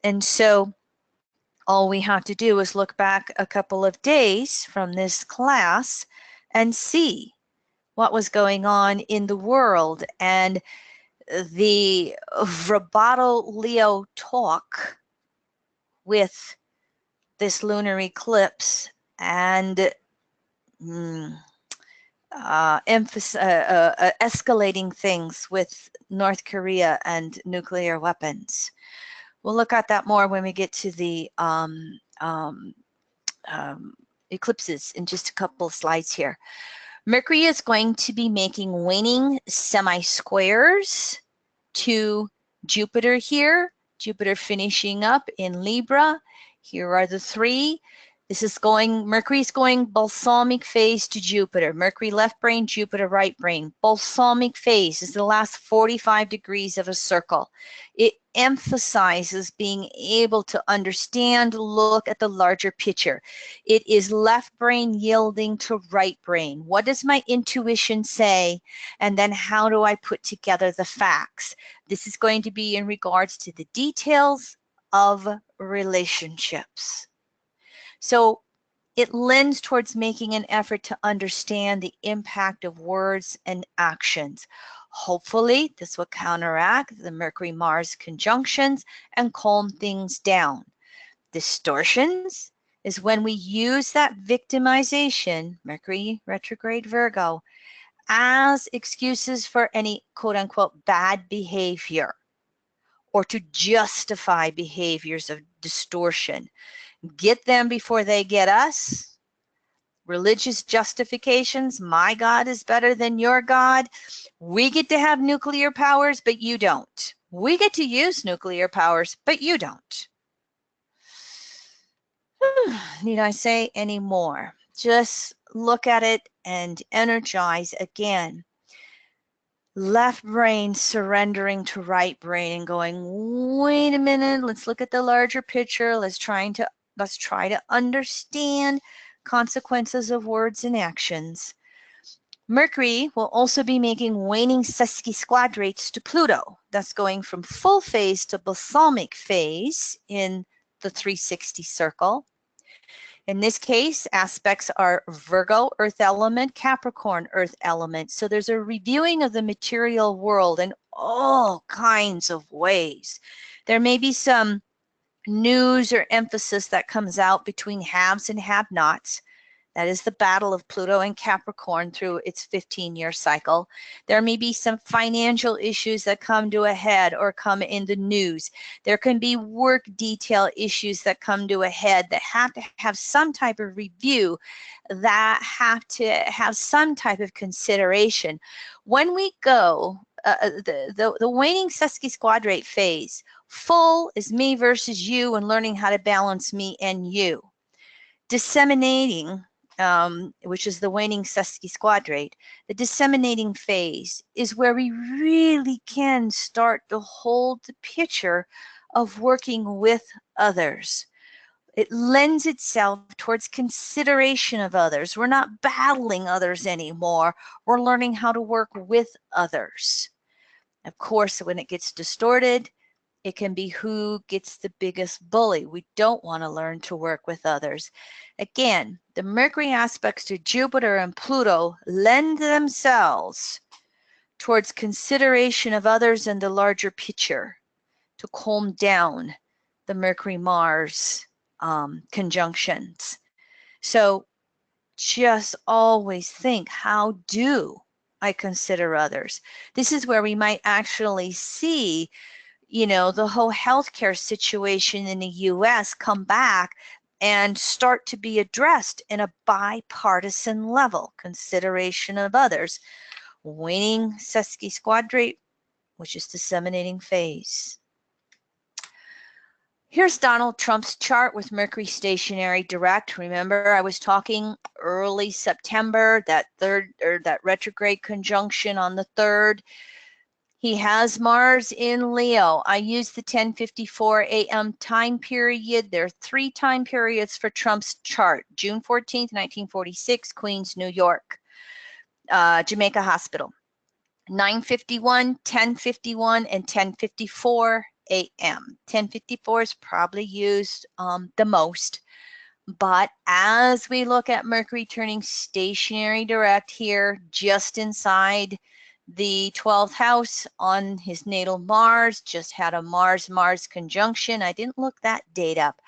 And so all we have to do is look back a couple of days from this class and see what was going on in the world. And the vibrato Leo talk with this lunar eclipse and escalating things with North Korea and nuclear weapons. We'll look at that more when we get to the eclipses in just a couple of slides here. Mercury is going to be making waning semi-squares to Jupiter here. Jupiter finishing up in Libra. Here are the 3. This is going, Mercury's going balsamic phase to Jupiter. Mercury left brain, Jupiter right brain. Balsamic phase is the last 45 degrees of a circle. It emphasizes being able to understand, look at the larger picture. It is left brain yielding to right brain. What does my intuition say? And then how do I put together the facts? This is going to be in regards to the details of relationships. So it lends towards making an effort to understand the impact of words and actions. Hopefully, this will counteract the Mercury-Mars conjunctions and calm things down. Distortions is when we use that victimization, Mercury retrograde Virgo, as excuses for any quote unquote bad behavior or to justify behaviors of distortion. Get them before they get us. Religious justifications, my God is better than your God. We get to have nuclear powers, but you don't. We get to use nuclear powers, but you don't. Need I say any more? Just look at it and energize again. Left brain surrendering to right brain and going, wait a minute, let's look at the larger picture. Let's try to understand consequences of words and actions. Mercury will also be making waning sesquisquadrates to Pluto. That's going from full phase to balsamic phase in the 360 circle. In this case, aspects are Virgo, earth element, Capricorn, earth element. So there's a reviewing of the material world in all kinds of ways. There may be some news or emphasis that comes out between haves and have-nots. That is the battle of Pluto and Capricorn through its 15-year cycle. There may be some financial issues that come to a head or come in the news. There can be work detail issues that come to a head that have to have some type of review, that have to have some type of consideration. When we go, the waning sesquisquadrate phase, full is me versus you and learning how to balance me and you. Disseminating, which is the waning sesquisquadrate, the disseminating phase is where we really can start to hold the picture of working with others. It lends itself towards consideration of others. We're not battling others anymore. We're learning how to work with others. Of course, when it gets distorted, it can be who gets the biggest bully. We don't want to learn to work with others. Again, the Mercury aspects to Jupiter and Pluto lend themselves towards consideration of others and the larger picture to calm down the Mercury-Mars conjunctions. So just always think, how do I consider others? This is where we might actually see, you know, the whole healthcare situation in the US come back and start to be addressed in a bipartisan level. Consideration of others. Waning sesquisquadrate, which is disseminating phase. Here's Donald Trump's chart with Mercury stationary direct. Remember, I was talking early September, that retrograde conjunction on the 3rd. He has Mars in Leo. I use the 10:54 a.m. time period. There are 3 time periods for Trump's chart. June 14th, 1946, Queens, New York, Jamaica Hospital. 9:51, 10:51, and 10:54 a.m. 10:54 is probably used the most. But as we look at Mercury turning stationary direct here, just inside the 12th house on his natal Mars, just had a Mars-Mars conjunction. I didn't look that date up.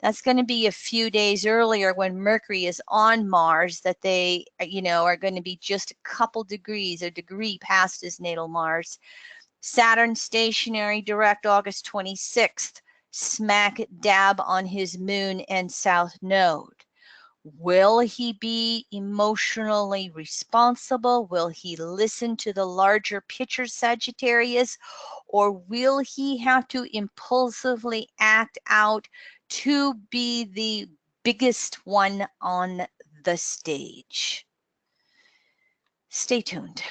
That's going to be a few days earlier when Mercury is on Mars, that they, you know, are going to be just a couple degrees, a degree past his natal Mars. Saturn stationary direct August 26th, smack dab on his moon and south node. Will he be emotionally responsible? Will he listen to the larger picture, Sagittarius? Or will he have to impulsively act out to be the biggest one on the stage? Stay tuned.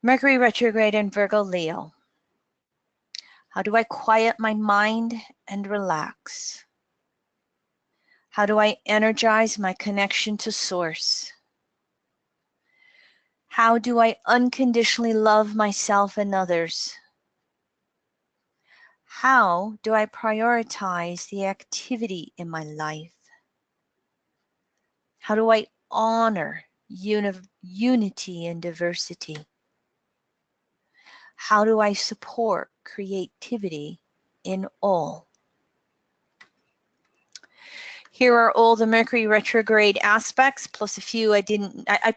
Mercury retrograde in Virgo-Leo. How do I quiet my mind and relax? How do I energize my connection to Source? How do I unconditionally love myself and others? How do I prioritize the activity in my life? How do I honor unity and diversity? How do I support creativity in all? Here are all the Mercury retrograde aspects, plus a few I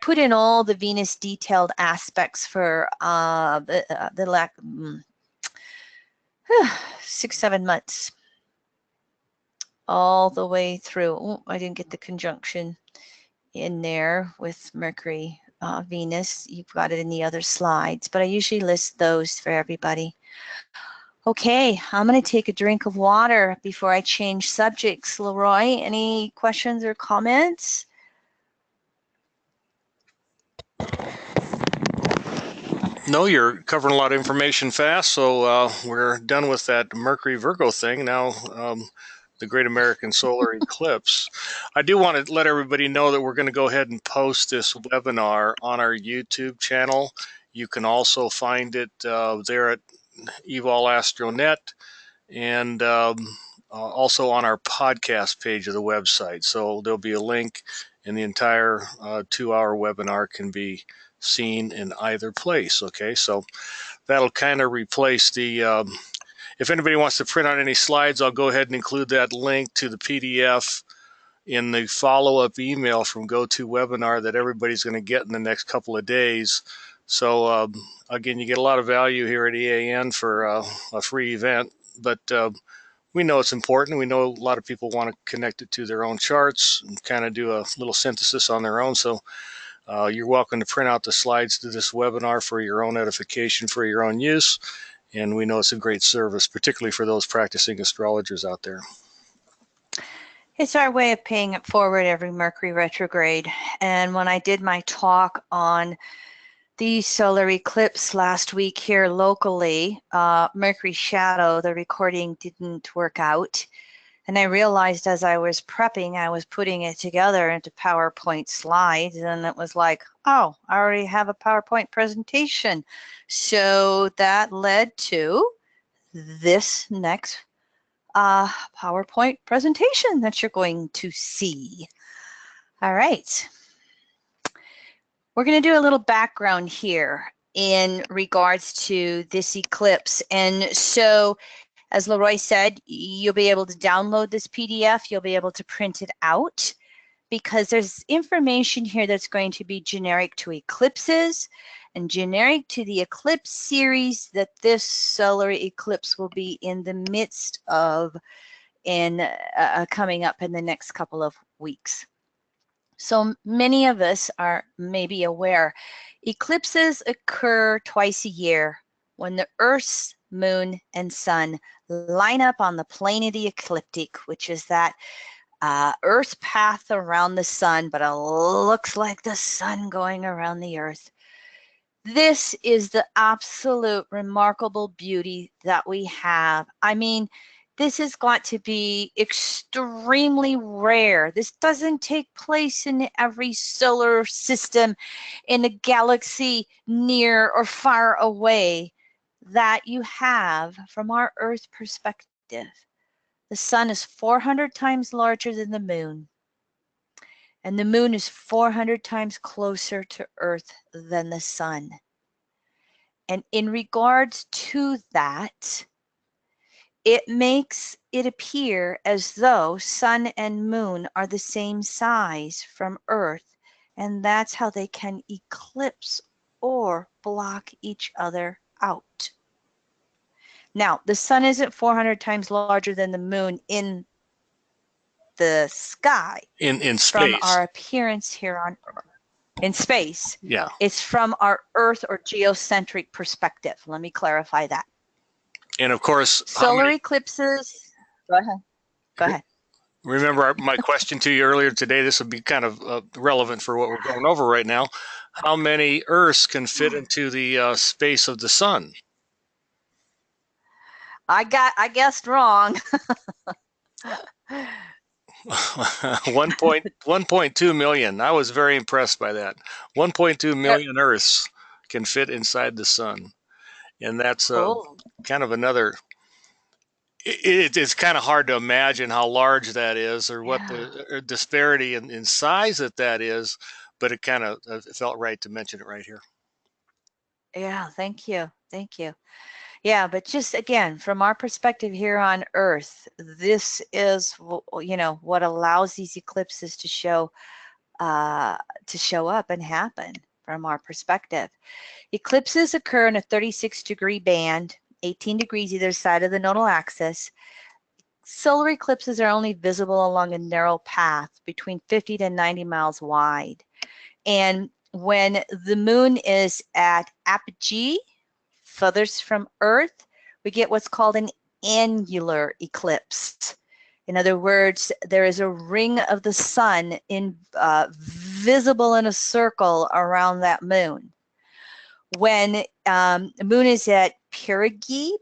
put in all the Venus detailed aspects for the 6-7 months. All the way through. Oh, I didn't get the conjunction in there with Mercury, Venus. You've got it in the other slides, but I usually list those for everybody. Okay, I'm going to take a drink of water before I change subjects. Leroy, any questions or comments? No, you're covering a lot of information fast, so we're done with that Mercury Virgo thing. Now, the Great American Solar Eclipse. I do want to let everybody know that we're going to go ahead and post this webinar on our YouTube channel. You can also find it there at EvolAstroNet and also on our podcast page of the website. So there'll be a link, and the entire 2-hour webinar can be seen in either place. Okay, so that'll kind of replace the if anybody wants to print out any slides, I'll go ahead and include that link to the PDF in the follow-up email from GoToWebinar that everybody's going to get in the next couple of days. So again, you get a lot of value here at EAN for a free event, but we know it's important. We know a lot of people want to connect it to their own charts and kind of do a little synthesis on their own. So you're welcome to print out the slides to this webinar for your own edification, for your own use. And we know it's a great service, particularly for those practicing astrologers out there. It's our way of paying it forward every Mercury retrograde. And when I did my talk on the solar eclipse last week here locally, Mercury Shadow, the recording didn't work out. And I realized as I was prepping, I was putting it together into PowerPoint slides, and it was like, oh, I already have a PowerPoint presentation. So that led to this next PowerPoint presentation that you're going to see. All right. We're going to do a little background here in regards to this eclipse. And so, as Leroy said, you'll be able to download this PDF. You'll be able to print it out because there's information here that's going to be generic to eclipses and generic to the eclipse series that this solar eclipse will be in the midst of coming up in the next couple of weeks. So many of us are maybe aware eclipses occur twice a year when the Earth's moon and sun line up on the plane of the ecliptic, which is that Earth path around the sun, but it looks like the sun going around the Earth. This is the absolute remarkable beauty that we have. I mean, this has got to be extremely rare. This doesn't take place in every solar system in a galaxy near or far away that you have from our Earth perspective. The sun is 400 times larger than the moon, and the moon is 400 times closer to Earth than the sun. And in regards to that, it makes it appear as though sun and moon are the same size from Earth, and that's how they can eclipse or block each other out. Now, the sun isn't 400 times larger than the moon in the sky. In space. From our appearance here on Earth. In space. Yeah. It's from our Earth or geocentric perspective. Let me clarify that. And of course, solar eclipses. Go ahead. Go ahead. Remember my question to you earlier today. This would be kind of relevant for what we're going over right now. How many Earths can fit into the space of the sun? I guessed wrong. 1.2 million. I was very impressed by that. 1.2 million Earths can fit inside the sun, and that's kind of another. It's kind of hard to imagine how large that is, or what the disparity in size that is. But it kind of felt right to mention it right here. Yeah, thank you, thank you. Yeah, but just again, from our perspective here on Earth, this is, what allows these eclipses to show up and happen from our perspective. Eclipses occur in a 36-degree band, 18 degrees either side of the nodal axis. Solar eclipses are only visible along a narrow path between 50 to 90 miles wide. And when the moon is at apogee, furthest from Earth, we get what's called an annular eclipse. In other words, there is a ring of the sun visible in a circle around that moon. When the moon is at perigee,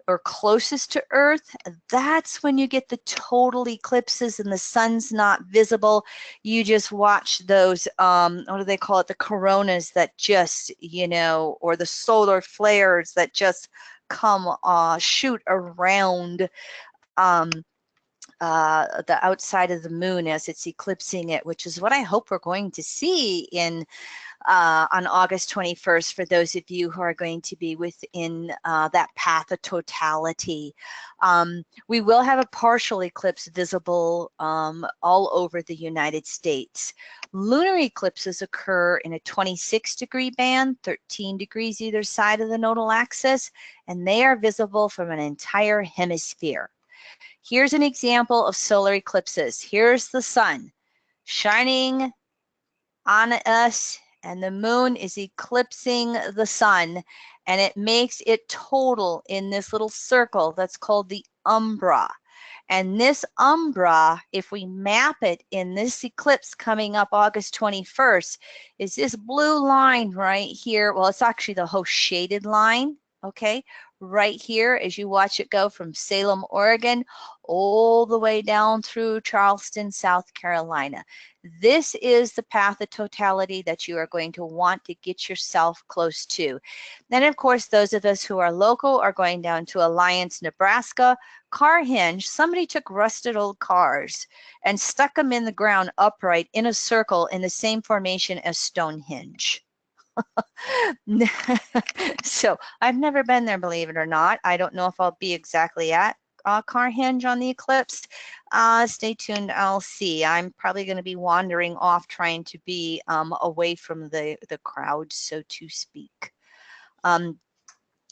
or closest to Earth, that's when you get the total eclipses and the sun's not visible. You just watch those, what do they call it? The coronas that just, or the solar flares that just come, shoot around the outside of the moon as it's eclipsing it, which is what I hope we're going to see on August 21st for those of you who are going to be within that path of totality. We will have a partial eclipse visible all over the United States. Lunar eclipses occur in a 26-degree band, 13 degrees either side of the nodal axis, and they are visible from an entire hemisphere. Here's an example of solar eclipses. Here's the sun shining on us, and the moon is eclipsing the sun, and it makes it total in this little circle that's called the umbra. And this umbra, if we map it in this eclipse coming up August 21st, is this blue line right here. Well, it's actually the whole shaded line, okay? Right here as you watch it go from Salem, Oregon, all the way down through Charleston, South Carolina. This is the path of totality that you are going to want to get yourself close to. Then, of course, those of us who are local are going down to Alliance, Nebraska. Carhenge, somebody took rusted old cars and stuck them in the ground upright in a circle in the same formation as Stonehenge. So I've never been there, believe it or not. I don't know if I'll be exactly at Carhenge on the eclipse. Stay tuned. I'll see. I'm probably going to be wandering off trying to be away from the crowd, so to speak.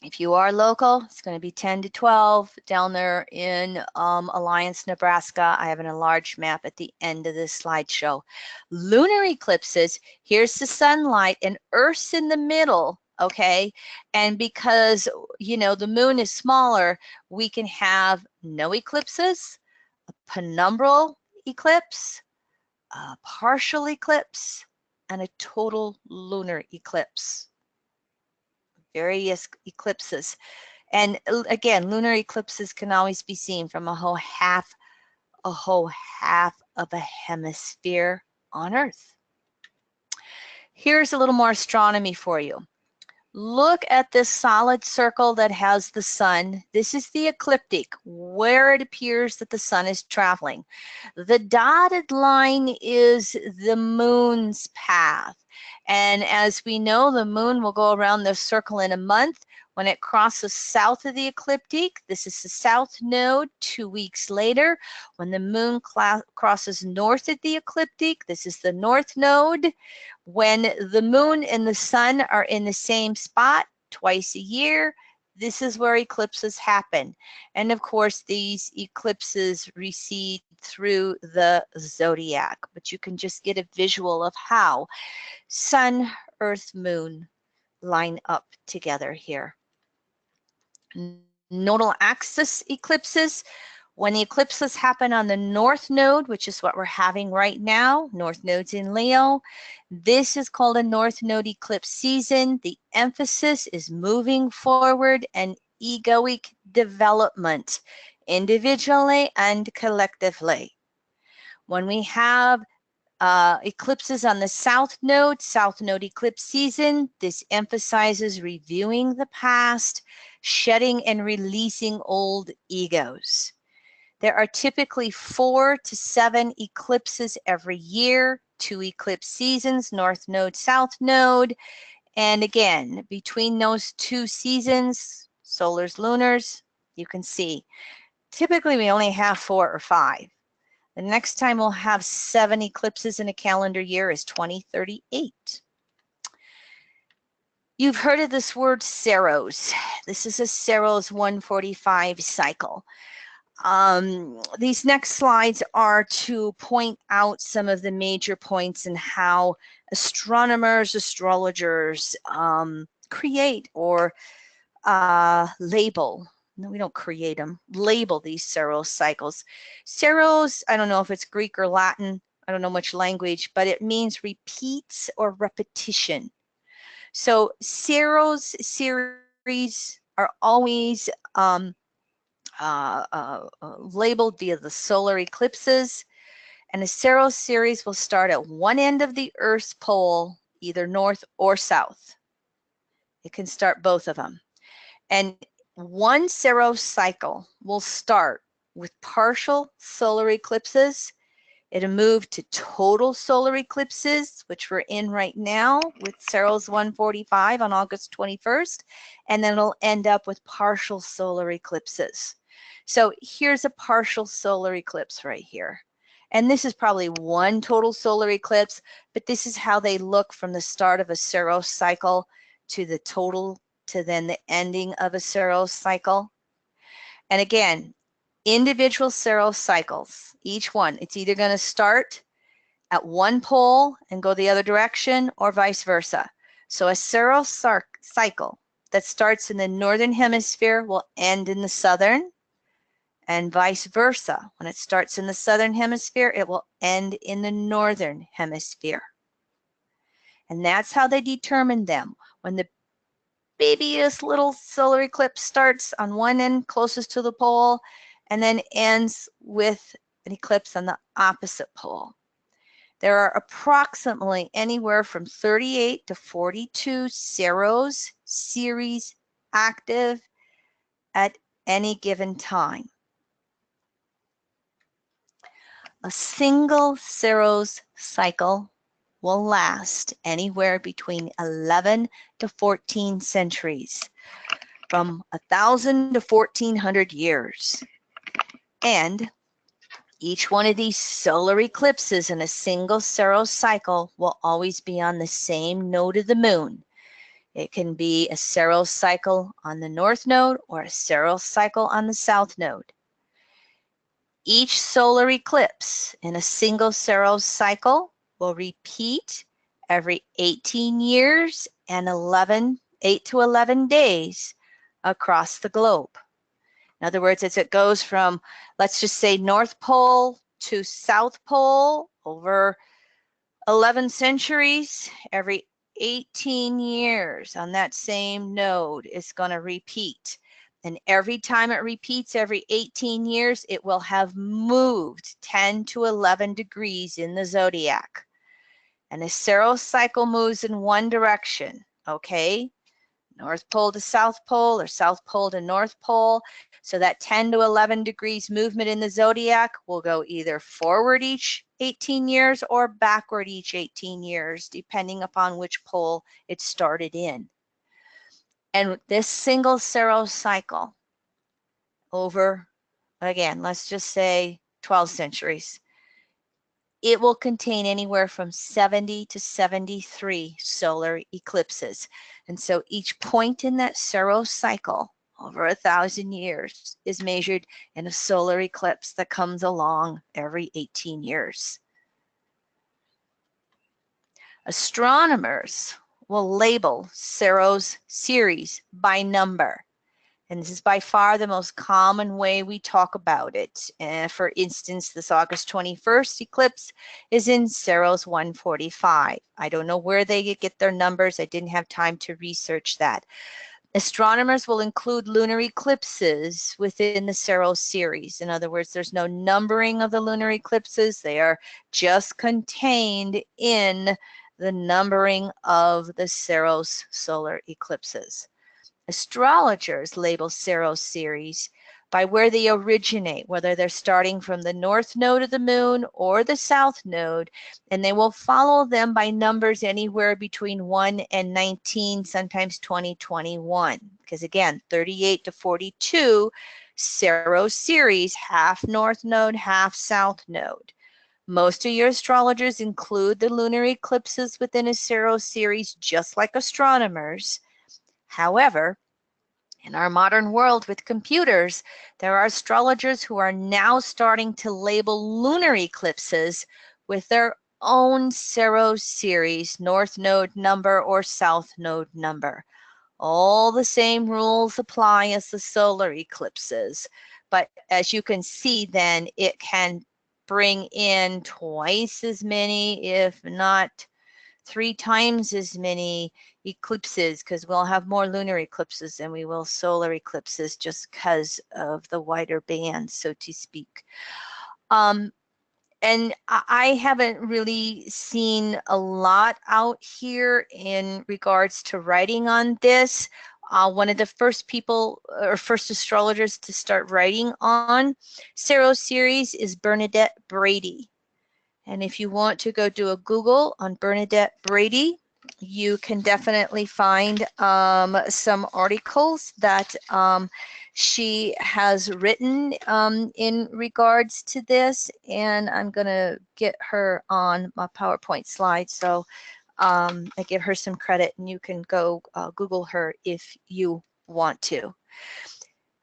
If you are local, it's going to be 10 to 12 down there in Alliance, Nebraska. I have an enlarged map at the end of this slideshow. Lunar eclipses, here's the sunlight and Earth's in the middle, okay? And because, the moon is smaller, we can have no eclipses, a penumbral eclipse, a partial eclipse, and a total lunar eclipse. Various eclipses. And again, lunar eclipses can always be seen from a whole half of a hemisphere on Earth. Here's a little more astronomy for you. Look at this solid circle that has the sun. This is the ecliptic, where it appears that the sun is traveling. The dotted line is the moon's path. And as we know, the moon will go around this circle in a month. When it crosses south of the ecliptic, this is the south node. 2 weeks later, when the moon crosses north of the ecliptic, this is the north node. When the moon and the sun are in the same spot twice a year, this is where eclipses happen. And of course, these eclipses recede through the zodiac, but you can just get a visual of how sun, earth, moon line up together here. Nodal axis eclipses. When the eclipses happen on the north node, which is what we're having right now, north node's in Leo, this is called a north node eclipse season. The emphasis is moving forward and egoic development, individually and collectively. When we have eclipses on the south node eclipse season, this emphasizes reviewing the past, shedding and releasing old egos. There are typically 4 to 7 eclipses every year, 2 eclipse seasons, north node, south node, And again, between those two seasons, solars, lunars, you can see, typically we only have 4 or 5. The next time we'll have 7 eclipses in a calendar year is 2038. You've heard of this word Saros. This is a Saros 145 cycle. These next slides are to point out some of the major points in how astronomers, astrologers create or label. No, we don't create them. Label these Saros cycles. Saros, I don't know if it's Greek or Latin. I don't know much language, but it means repeats or repetition. So Saros series are always labeled via the solar eclipses, and a Saros series will start at one end of the Earth's pole, either north or south. It can start both of them. And one Saros cycle will start with partial solar eclipses. It'll move to total solar eclipses, which we're in right now with Saros 145 on August 21st, and then it'll end up with partial solar eclipses. So here's a partial solar eclipse right here. And this is probably one total solar eclipse, but this is how they look from the start of a Saros cycle to the total, to then the ending of a Saros cycle. And again, individual Saros cycles, each one, it's either going to start at one pole and go the other direction or vice versa. So a Saros cycle that starts in the northern hemisphere will end in the southern, and vice versa. When it starts in the southern hemisphere, it will end in the northern hemisphere. And that's how they determine them. When the babyest little solar eclipse starts on one end closest to the pole and then ends with an eclipse on the opposite pole. There are approximately anywhere from 38 to 42 Saros series active at any given time. A single Saros cycle will last anywhere between 11 to 14 centuries, from 1,000 to 1,400 years. And each one of these solar eclipses in a single Saros cycle will always be on the same node of the moon. It can be a Saros cycle on the north node or a Saros cycle on the south node. Each solar eclipse in a single Saros cycle will repeat every 18 years and 8 to 11 days across the globe. In other words, as it goes from, let's just say, North Pole to South Pole over 11 centuries, every 18 years on that same node is going to repeat. And every time it repeats every 18 years, it will have moved 10 to 11 degrees in the zodiac. And a Saros cycle moves in one direction, okay? North Pole to South Pole or South Pole to North Pole. So that 10 to 11 degrees movement in the zodiac will go either forward each 18 years or backward each 18 years, depending upon which pole it started in. And this single Saros cycle over, again, let's just say 12 centuries, it will contain anywhere from 70 to 73 solar eclipses. And so each point in that Saros cycle over 1,000 years is measured in a solar eclipse that comes along every 18 years. Astronomers will label Saros series by number. And this is by far the most common way we talk about it. For instance, this August 21st eclipse is in Saros 145. I don't know where they get their numbers. I didn't have time to research that. Astronomers will include lunar eclipses within the Saros series. In other words, there's no numbering of the lunar eclipses. They are just contained in the numbering of the Saros solar eclipses. Astrologers label Saros series by where they originate, whether they're starting from the north node of the moon or the south node, and they will follow them by numbers anywhere between 1 and 19, sometimes 20, 21. Because again, 38 to 42, Saros series, half north node, half south node. Most of your astrologers include the lunar eclipses within a Saros series, just like astronomers. However, in our modern world with computers, there are astrologers who are now starting to label lunar eclipses with their own Saros series, north node number or south node number. All the same rules apply as the solar eclipses. But as you can see, then it can bring in twice as many, if not 3 times as many eclipses, because we'll have more lunar eclipses than we will solar eclipses, just because of the wider band, so to speak. And I haven't really seen a lot out here in regards to writing on this. One of the first people or first astrologers to start writing on Saros series is Bernadette Brady. And if you want to go do a Google on Bernadette Brady, you can definitely find some articles that she has written in regards to this. And I'm going to get her on my PowerPoint slide. So I give her some credit, and you can go Google her if you want to.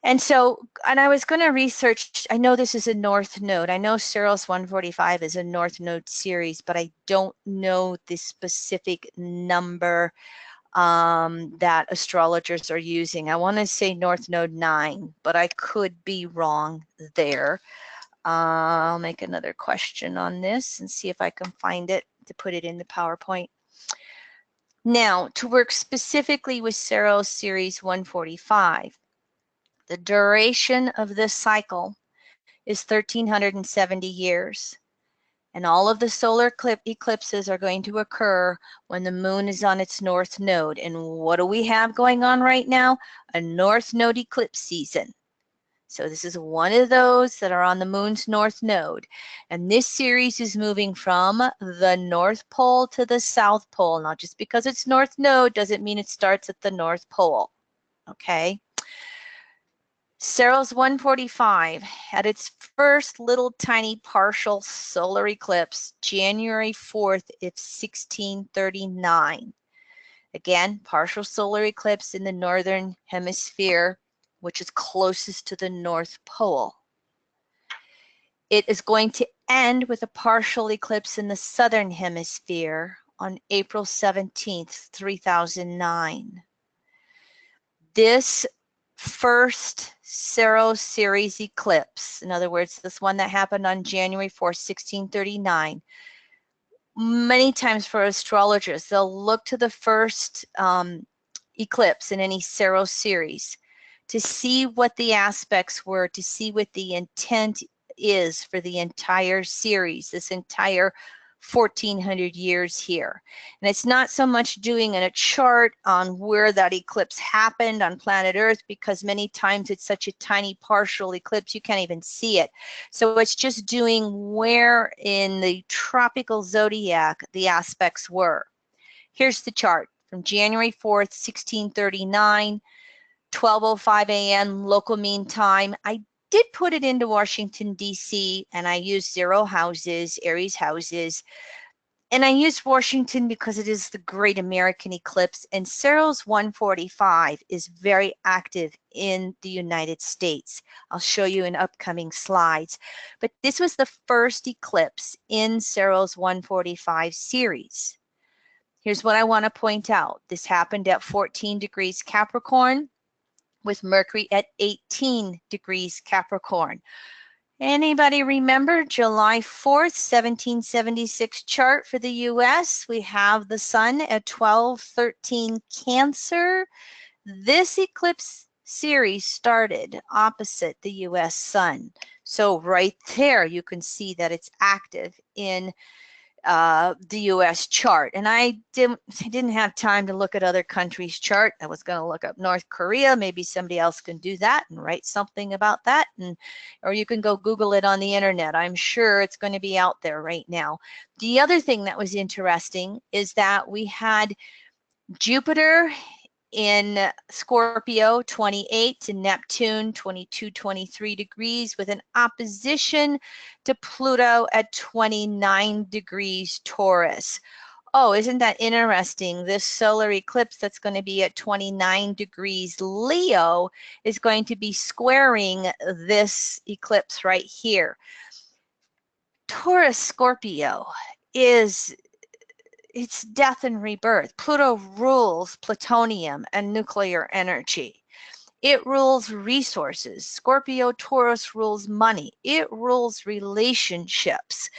And so, and I was going to research, I know this is a north node. I know Saros 145 is a north node series, but I don't know the specific number that astrologers are using. I want to say north node 9, but I could be wrong there. I'll make another question on this and see if I can find it to put it in the PowerPoint. Now, to work specifically with Saros series 145, the duration of this cycle is 1,370 years. And all of the solar eclipses are going to occur when the moon is on its north node. And what do we have going on right now? A north node eclipse season. So this is one of those that are on the moon's north node. And this series is moving from the North Pole to the South Pole. Now, just because it's north node doesn't mean it starts at the North Pole. Okay? Saros 145 had its first little tiny partial solar eclipse January 4th of 1639. Again, partial solar eclipse in the northern hemisphere, which is closest to the North Pole. It is going to end with a partial eclipse in the southern hemisphere on April 17th, 3009. This first Saros series eclipse, in other words, this one that happened on January 4th, 1639, many times for astrologers, they'll look to the first eclipse in any Saros series to see what the aspects were, to see what the intent is for the entire series, this entire 1,400 years here. And it's not so much doing a chart on where that eclipse happened on planet Earth, because many times it's such a tiny partial eclipse you can't even see it. So it's just doing where in the tropical zodiac the aspects were. Here's the chart from January 4th, 1639, 12:05 a.m. local mean time. I did put it into Washington, D.C., and I used 0 houses, Aries houses. And I used Washington because it is the Great American Eclipse, and Saros 145 is very active in the United States. I'll show you in upcoming slides. But this was the first eclipse in Saros 145 series. Here's what I want to point out. This happened at 14 degrees Capricorn, with Mercury at 18 degrees Capricorn. Anybody remember July 4th, 1776 chart for the US? We have the sun at 12:13 Cancer. This eclipse series started opposite the US sun. So right there, you can see that it's active in the U.S. chart. And I didn't have time to look at other countries' chart. I was going to look up North Korea. Maybe somebody else can do that and write something about that. Or you can go Google it on the internet. I'm sure it's going to be out there right now. The other thing that was interesting is that we had Jupiter in Scorpio 28 to Neptune 22, 23 degrees with an opposition to Pluto at 29 degrees Taurus. Oh, isn't that interesting? This solar eclipse that's going to be at 29 degrees Leo is going to be squaring this eclipse right here. Taurus Scorpio it's death and rebirth. Pluto rules plutonium and nuclear energy. It rules resources. Scorpio Taurus rules money. It rules relationships.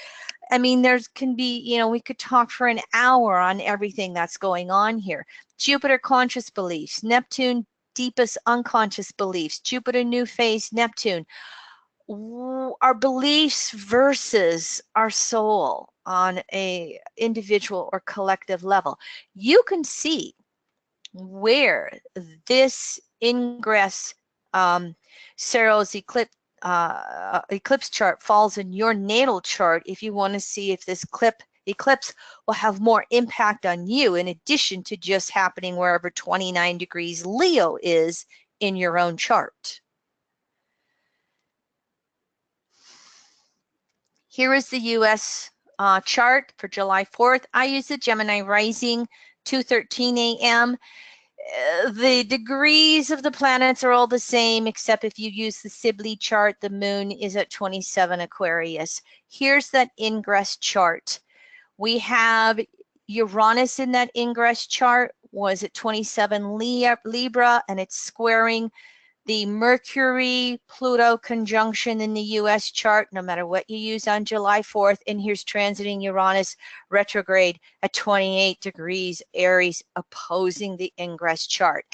I mean, can be, we could talk for an hour on everything that's going on here. Jupiter conscious beliefs, Neptune deepest unconscious beliefs, Jupiter new phase, Neptune. Our beliefs versus our soul on a individual or collective level. You can see where this ingress Saros eclipse chart falls in your natal chart if you want to see if this eclipse will have more impact on you in addition to just happening wherever 29 degrees Leo is in your own chart. Here is the U.S. Chart for July 4th. I use the Gemini rising, 2:13 a.m. The degrees of the planets are all the same, except if you use the Sibley chart, the moon is at 27 Aquarius. Here's that ingress chart. We have Uranus in that ingress chart, was at 27 Libra, and it's squaring the Mercury-Pluto conjunction in the U.S. chart, no matter what you use on July 4th. And here's transiting Uranus retrograde at 28 degrees Aries, opposing the ingress chart.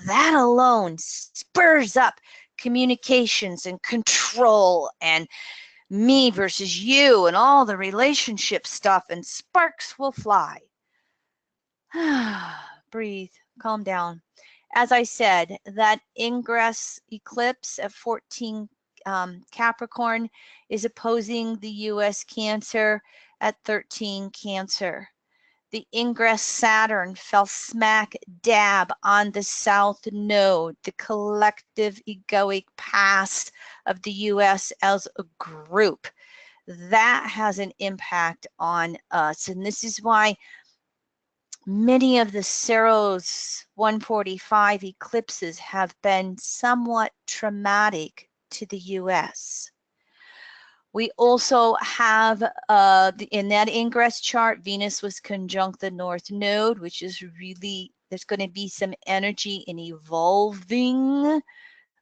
That alone spurs up communications and control and me versus you and all the relationship stuff, and sparks will fly. Breathe, calm down. As I said, that ingress eclipse at 14 Capricorn is opposing the U.S. Cancer at 13 Cancer. The ingress Saturn fell smack dab on the South Node, the collective egoic past of the U.S. as a group. That has an impact on us, and this is why many of the Saros 145 eclipses have been somewhat traumatic to the U.S. We also have, in that ingress chart, Venus was conjunct the North Node, which is really, there's going to be some energy in evolving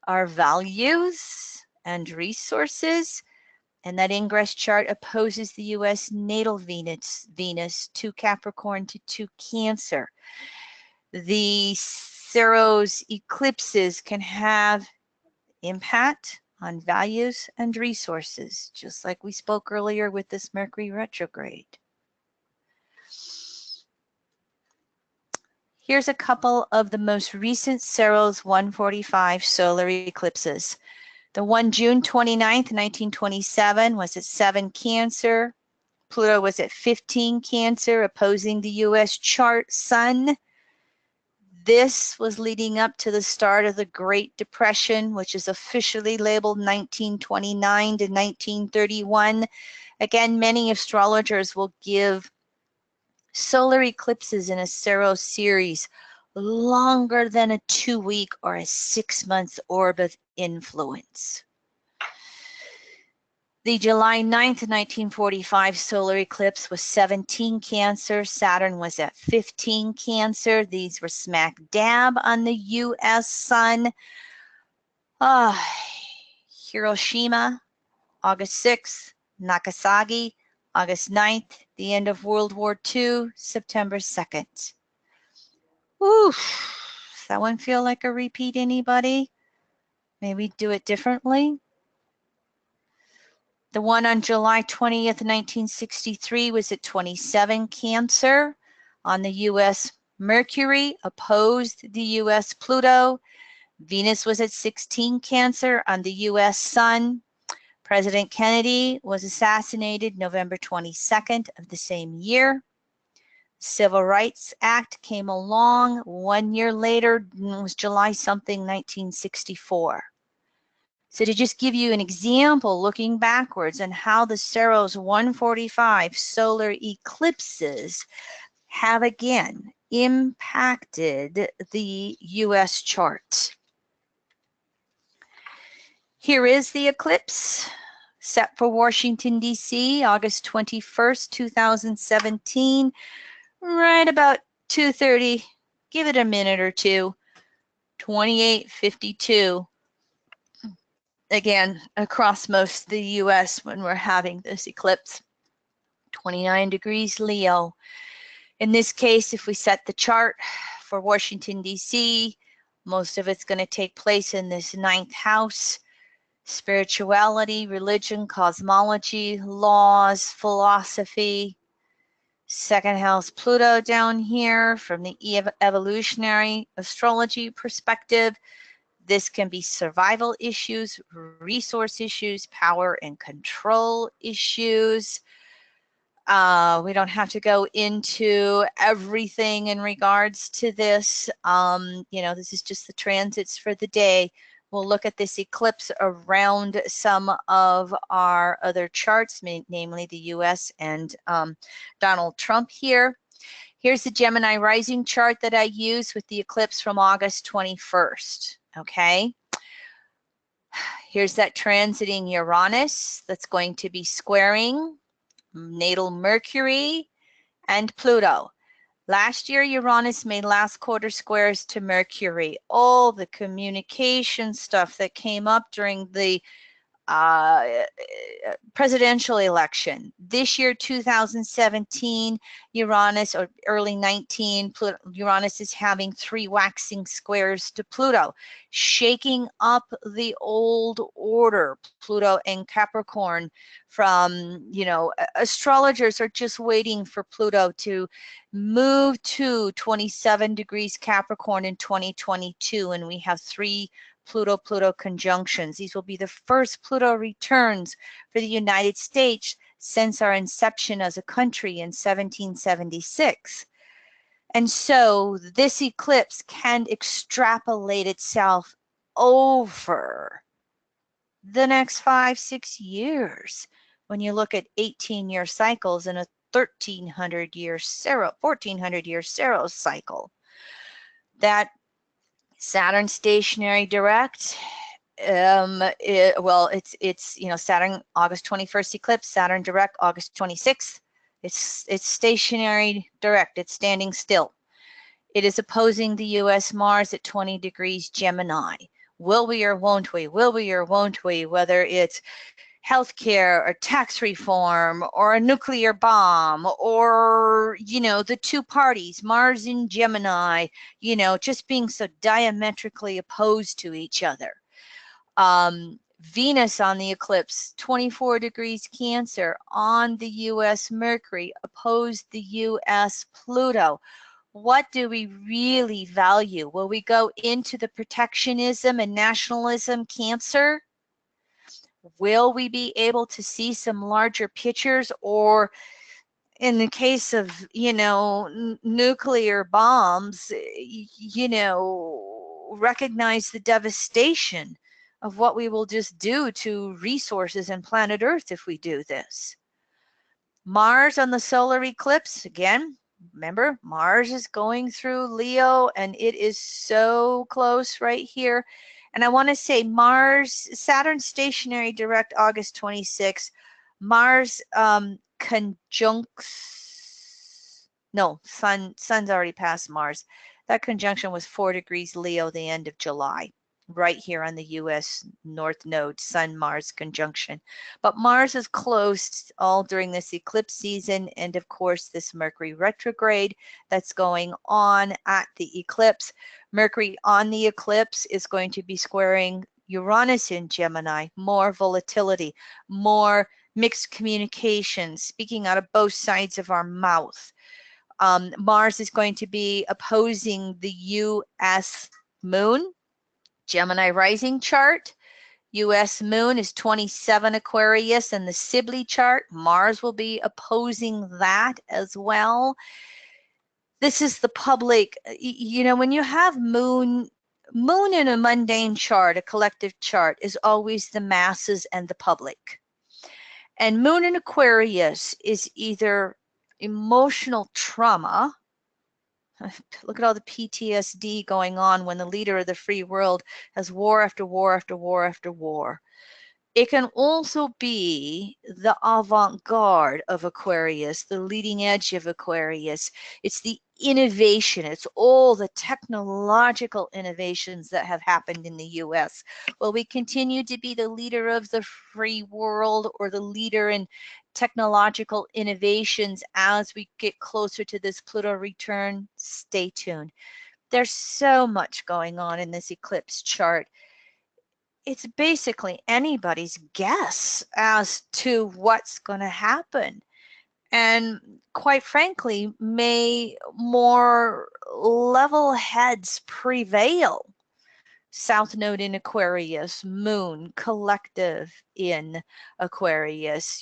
our values and resources. And that ingress chart opposes the U.S. natal Venus 2 Capricorn to 2 Cancer. The Saros eclipses can have impact on values and resources, just like we spoke earlier with this Mercury retrograde. Here's a couple of the most recent Saros 145 solar eclipses. The one June 29th, 1927 was at 7 Cancer. Pluto was at 15 Cancer, opposing the U.S. chart Sun. This was leading up to the start of the Great Depression, which is officially labeled 1929 to 1931. Again, many astrologers will give solar eclipses in a Saros series longer than a 2-week or a 6-month orb of influence. The July 9th, 1945 solar eclipse was 17 Cancer. Saturn was at 15 Cancer. These were smack dab on the U.S. sun. Hiroshima, August 6th. Nagasaki, August 9th. The end of World War II, September 2nd. Oof. Does that one feel like a repeat, anybody? Maybe do it differently? The one on July 20th, 1963 was at 27 Cancer on the U.S. Mercury, opposed the U.S. Pluto. Venus was at 16 Cancer on the U.S. Sun. President Kennedy was assassinated November 22nd of the same year. Civil Rights Act came along 1 year later, it was July something, 1964. So to just give you an example, looking backwards on how the Saros 145 solar eclipses have again impacted the U.S. chart. Here is the eclipse set for Washington, D.C., August 21st, 2017, right about 2:30. Give it a minute or two. 28:52. Again, across most of the U.S. when we're having this eclipse. 29 degrees Leo. In this case, if we set the chart for Washington, D.C., most of it's going to take place in this 9th house. Spirituality, religion, cosmology, laws, philosophy. 2nd house Pluto down here from the evolutionary astrology perspective. This can be survival issues, resource issues, power and control issues. We don't have to go into everything in regards to this. This is just the transits for the day. We'll look at this eclipse around some of our other charts, namely the U.S. and Donald Trump here. Here's the Gemini rising chart that I use with the eclipse from August 21st, okay? Here's that transiting Uranus that's going to be squaring natal Mercury and Pluto. Last year, Uranus made last quarter squares to Mercury. All the communication stuff that came up during the presidential election. This year, 2017, Uranus, or early 19, Uranus is having 3 waxing squares to Pluto, shaking up the old order, Pluto and Capricorn from, astrologers are just waiting for Pluto to move to 27 degrees Capricorn in 2022, and we have 3 Pluto-Pluto conjunctions. These will be the first Pluto returns for the United States since our inception as a country in 1776. And so this eclipse can extrapolate itself over the next 5-6 years when you look at 18-year cycles and a 1400-year Saros cycle. That Saturn stationary direct, Saturn August 21st eclipse, Saturn direct August 26th. It's stationary direct, it's standing still. It is opposing the U.S. Mars at 20 degrees Gemini. Will we or won't we? Will we or won't we? Whether it's healthcare or tax reform or a nuclear bomb or, the 2 parties, Mars and Gemini, just being so diametrically opposed to each other. Venus on the eclipse, 24 degrees Cancer on the U.S. Mercury, opposed the U.S. Pluto. What do we really value? Will we go into the protectionism and nationalism Cancer? Will we be able to see some larger pictures, or in the case of, nuclear bombs, recognize the devastation of what we will just do to resources and planet Earth if we do this? Mars on the solar eclipse, again, remember, Mars is going through Leo and it is so close right here. And I want to say Mars, Saturn stationary direct August 26, Mars conjuncts, no, Sun's already past Mars. That conjunction was 4 degrees Leo the end of July, right here on the U.S. North Node, Sun-Mars conjunction. But Mars is closed all during this eclipse season, and of course this Mercury retrograde that's going on at the eclipse. Mercury on the eclipse is going to be squaring Uranus in Gemini, more volatility, more mixed communication, speaking out of both sides of our mouth. Mars is going to be opposing the U.S. moon, Gemini rising chart. U.S. moon is 27 Aquarius, and the Sibley chart, Mars will be opposing that as well. This is the public, when you have moon in a mundane chart, a collective chart, is always the masses and the public. And moon in Aquarius is either emotional trauma. Look at all the PTSD going on when the leader of the free world has war after war after war after war. It can also be the avant-garde of Aquarius, the leading edge of Aquarius. It's the innovation. It's all the technological innovations that have happened in the U.S. Will we continue to be the leader of the free world or the leader in technological innovations as we get closer to this Pluto return? Stay tuned. There's so much going on in this eclipse chart. It's basically anybody's guess as to what's going to happen. And quite frankly, may more level heads prevail. South Node in Aquarius, Moon, collective in Aquarius,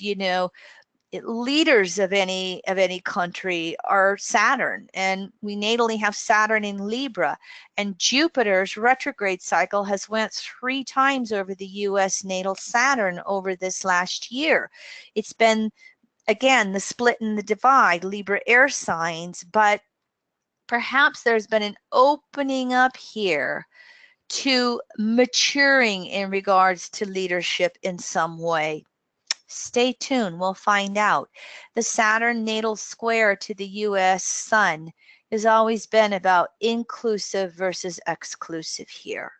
leaders of any country are Saturn, and we natally have Saturn in Libra, and Jupiter's retrograde cycle has went 3 times over the U.S. natal Saturn over this last year. It's been, again, the split and the divide, Libra air signs, but perhaps there's been an opening up here to maturing in regards to leadership in some way. Stay tuned, we'll find out. The Saturn natal square to the U.S. Sun has always been about inclusive versus exclusive here.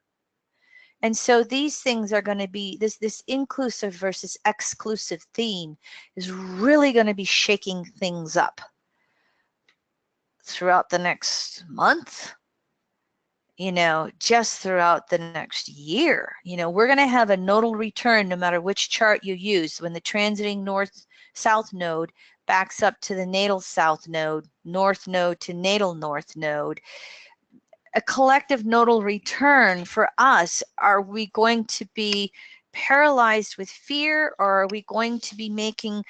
And so these things are going to be, this inclusive versus exclusive theme is really going to be shaking things up throughout the next month, just throughout the next year. We're going to have a nodal return no matter which chart you use when the transiting north-south node backs up to the natal south node, north node to natal north node. A collective nodal return for us, are we going to be paralyzed with fear, or are we going to be making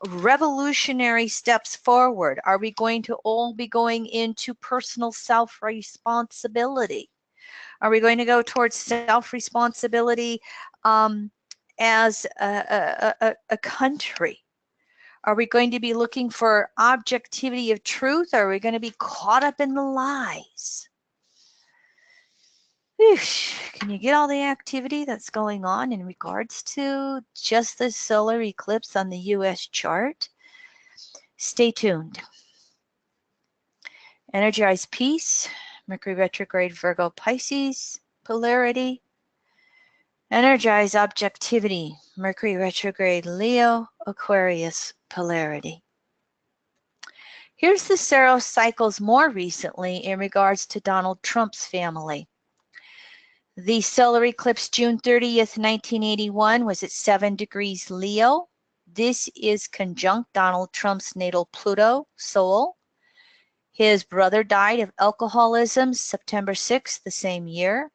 revolutionary steps forward? Are we going to all be going into personal self-responsibility? Are we going to go towards self-responsibility as a country? Are we going to be looking for objectivity of truth? Or are we going to be caught up in the lies? Can you get all the activity that's going on in regards to just the solar eclipse on the U.S. chart? Stay tuned. Energized peace, Mercury retrograde Virgo Pisces polarity. Energized objectivity, Mercury retrograde Leo Aquarius polarity. Here's the Saros cycles more recently in regards to Donald Trump's family. The solar eclipse June 30th, 1981 was at 7 degrees Leo. This is conjunct Donald Trump's natal Pluto, Sol. His brother died of alcoholism September 6th, the same year.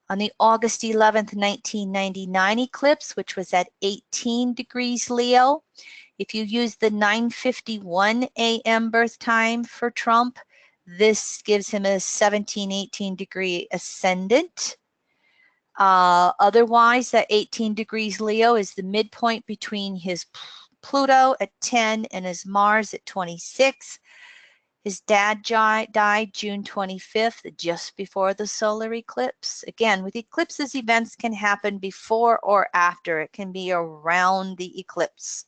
On the August 11th, 1999 eclipse, which was at 18 degrees Leo, if you use the 9:51 a.m. birth time for Trump, this gives him a 17-18 degree ascendant. Otherwise, that 18 degrees Leo is the midpoint between his Pluto at 10 and his Mars at 26. His dad died June 25th, just before the solar eclipse. Again, with eclipses, events can happen before or after. It can be around the eclipse.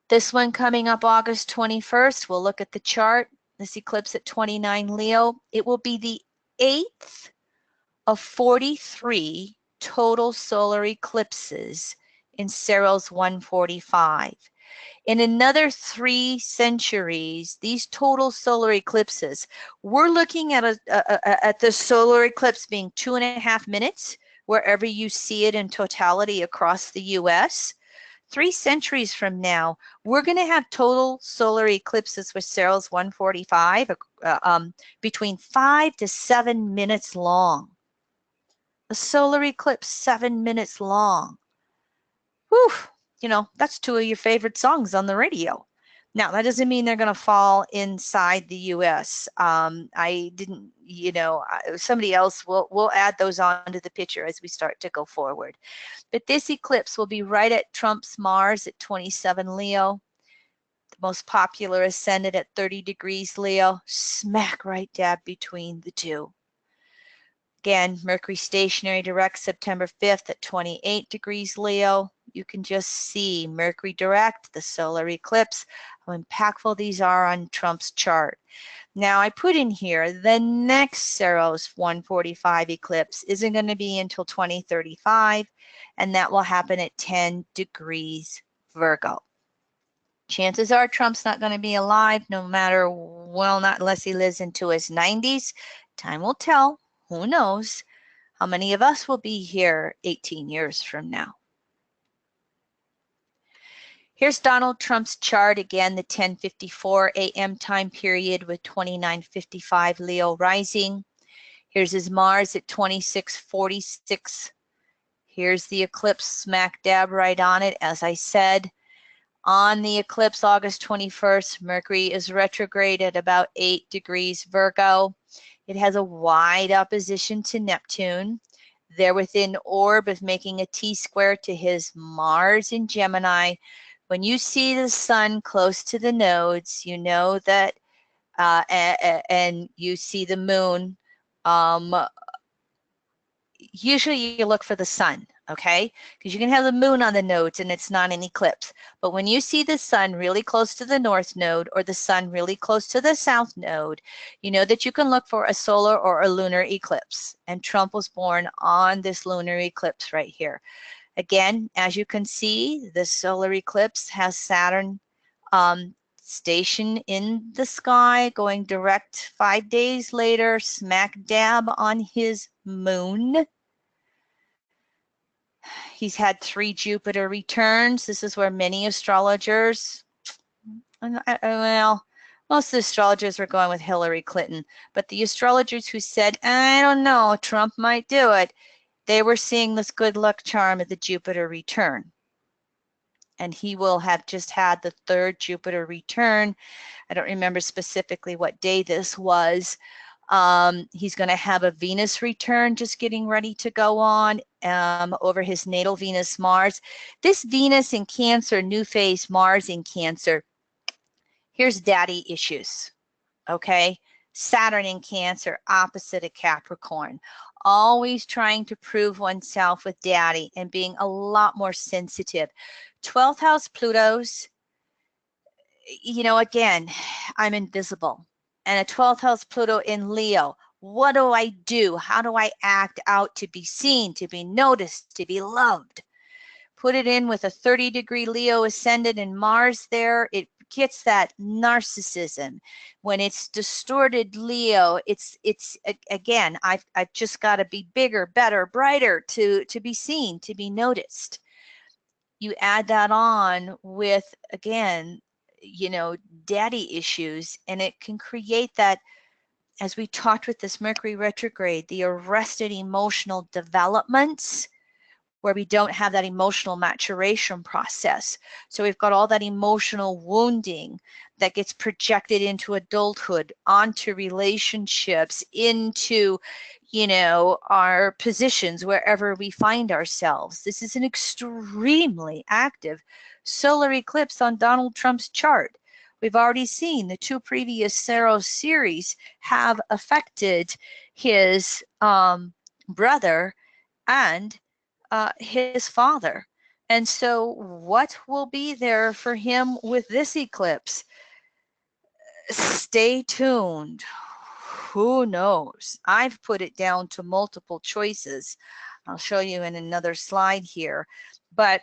This one coming up August 21st, we'll look at the chart. This eclipse at 29 Leo. It will be the 8th of 43 total solar eclipses in Saros 145. In another 3 centuries, these total solar eclipses, we're looking at at the solar eclipse being 2.5 minutes, wherever you see it in totality across the US. 3 centuries from now, we're going to have total solar eclipses with Cerul's 145 between 5 to 7 minutes long. A solar eclipse 7 minutes long. Whew, you know, that's 2 of your favorite songs on the radio. Now, that doesn't mean they're going to fall inside the U.S. I didn't, you know, somebody else will add those onto the picture as we start to go forward. But this eclipse will be right at Trump's Mars at 27 Leo. The most popular ascendant at 30 degrees Leo, smack right dab between the two. Again, Mercury stationary direct September 5th at 28 degrees Leo. You can just see Mercury direct, the solar eclipse, how impactful these are on Trump's chart. Now I put in here the next Cerul's 145 eclipse isn't going to be until 2035, and that will happen at 10 degrees Virgo. Chances are Trump's not going to be alive no matter, well, not unless he lives into his 90s. Time will tell. Who knows? How many of us will be here 18 years from now? Here's Donald Trump's chart, again, the 10:54 a.m. time period with 29:55 Leo rising. Here's his Mars at 26:46. Here's the eclipse smack dab right on it. As I said, on the eclipse, August 21st, Mercury is retrograde at about 8 degrees Virgo. It has a wide opposition to Neptune. They're within orb of making a T-square to his Mars in Gemini. When you see the sun close to the nodes, you know that, and you see the moon, usually you look for the sun, okay? Because you can have the moon on the nodes and it's not an eclipse. But when you see the sun really close to the north node or the sun really close to the south node, you know that you can look for a solar or a lunar eclipse. And Trump was born on this lunar eclipse right here. Again, as you can see, the solar eclipse has Saturn stationed in the sky, going direct 5 days later, smack dab on his moon. He's had 3 Jupiter returns. This is where many astrologers, well, most of the astrologers were going with Hillary Clinton, but the astrologers who said, I don't know, Trump might do it, they were seeing this good luck charm of the Jupiter return. And he will have just had the 3rd Jupiter return. I don't remember specifically what day this was. He's going to have a Venus return just getting ready to go on over his natal Venus Mars. This Venus in Cancer, new phase Mars in Cancer, here's daddy issues, okay? Saturn in Cancer, opposite of Capricorn. Always trying to prove oneself with daddy and being a lot more sensitive. 12th house Pluto's, you know, again, I'm invisible. And a 12th house Pluto in Leo. What do I do? How do I act out to be seen, to be noticed, to be loved? Put it in with a 30-degree Leo ascendant and Mars there. It gets that narcissism. When it's distorted Leo, it's again, I've just got to be bigger, better, brighter to be seen, to be noticed. You add that on with, again, you know, daddy issues, and it can create that, as we talked with this Mercury retrograde, the arrested emotional developments where we don't have that emotional maturation process. So we've got all that emotional wounding that gets projected into adulthood, onto relationships, into, you know, our positions wherever we find ourselves. This is an extremely active solar eclipse on Donald Trump's chart. We've already seen the 2 previous Cerul series have affected his brother and his father. And so what will be there for him with this eclipse? Stay tuned. Who knows? I've put it down to multiple choices. I'll show you in another slide here. But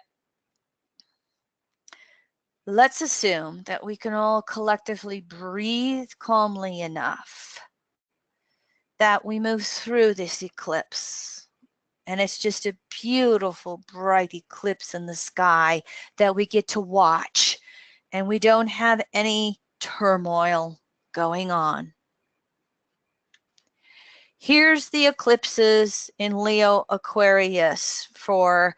let's assume that we can all collectively breathe calmly enough that we move through this eclipse. And it's just a beautiful, bright eclipse in the sky that we get to watch. And we don't have any turmoil going on. Here's the eclipses in Leo Aquarius for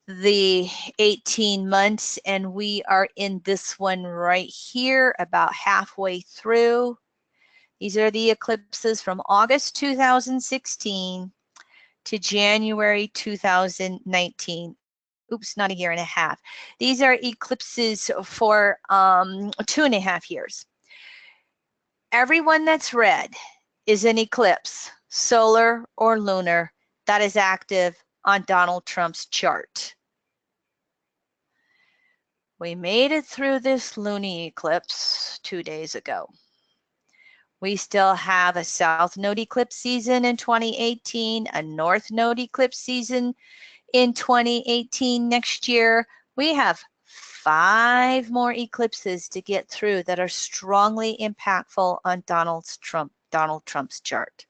the 18 months, and we are in this one right here about halfway through. These are the eclipses from August 2016 to January 2019. Oops, not a year and a half. These are eclipses for 2.5 years. Everyone that's red is an eclipse, solar or lunar, that is active on Donald Trump's chart. We made it through this lunar eclipse 2 days ago. We still have a south node eclipse season in 2018, a north node eclipse season in 2018 next year. We have 5 more eclipses to get through that are strongly impactful on Donald Trump's chart.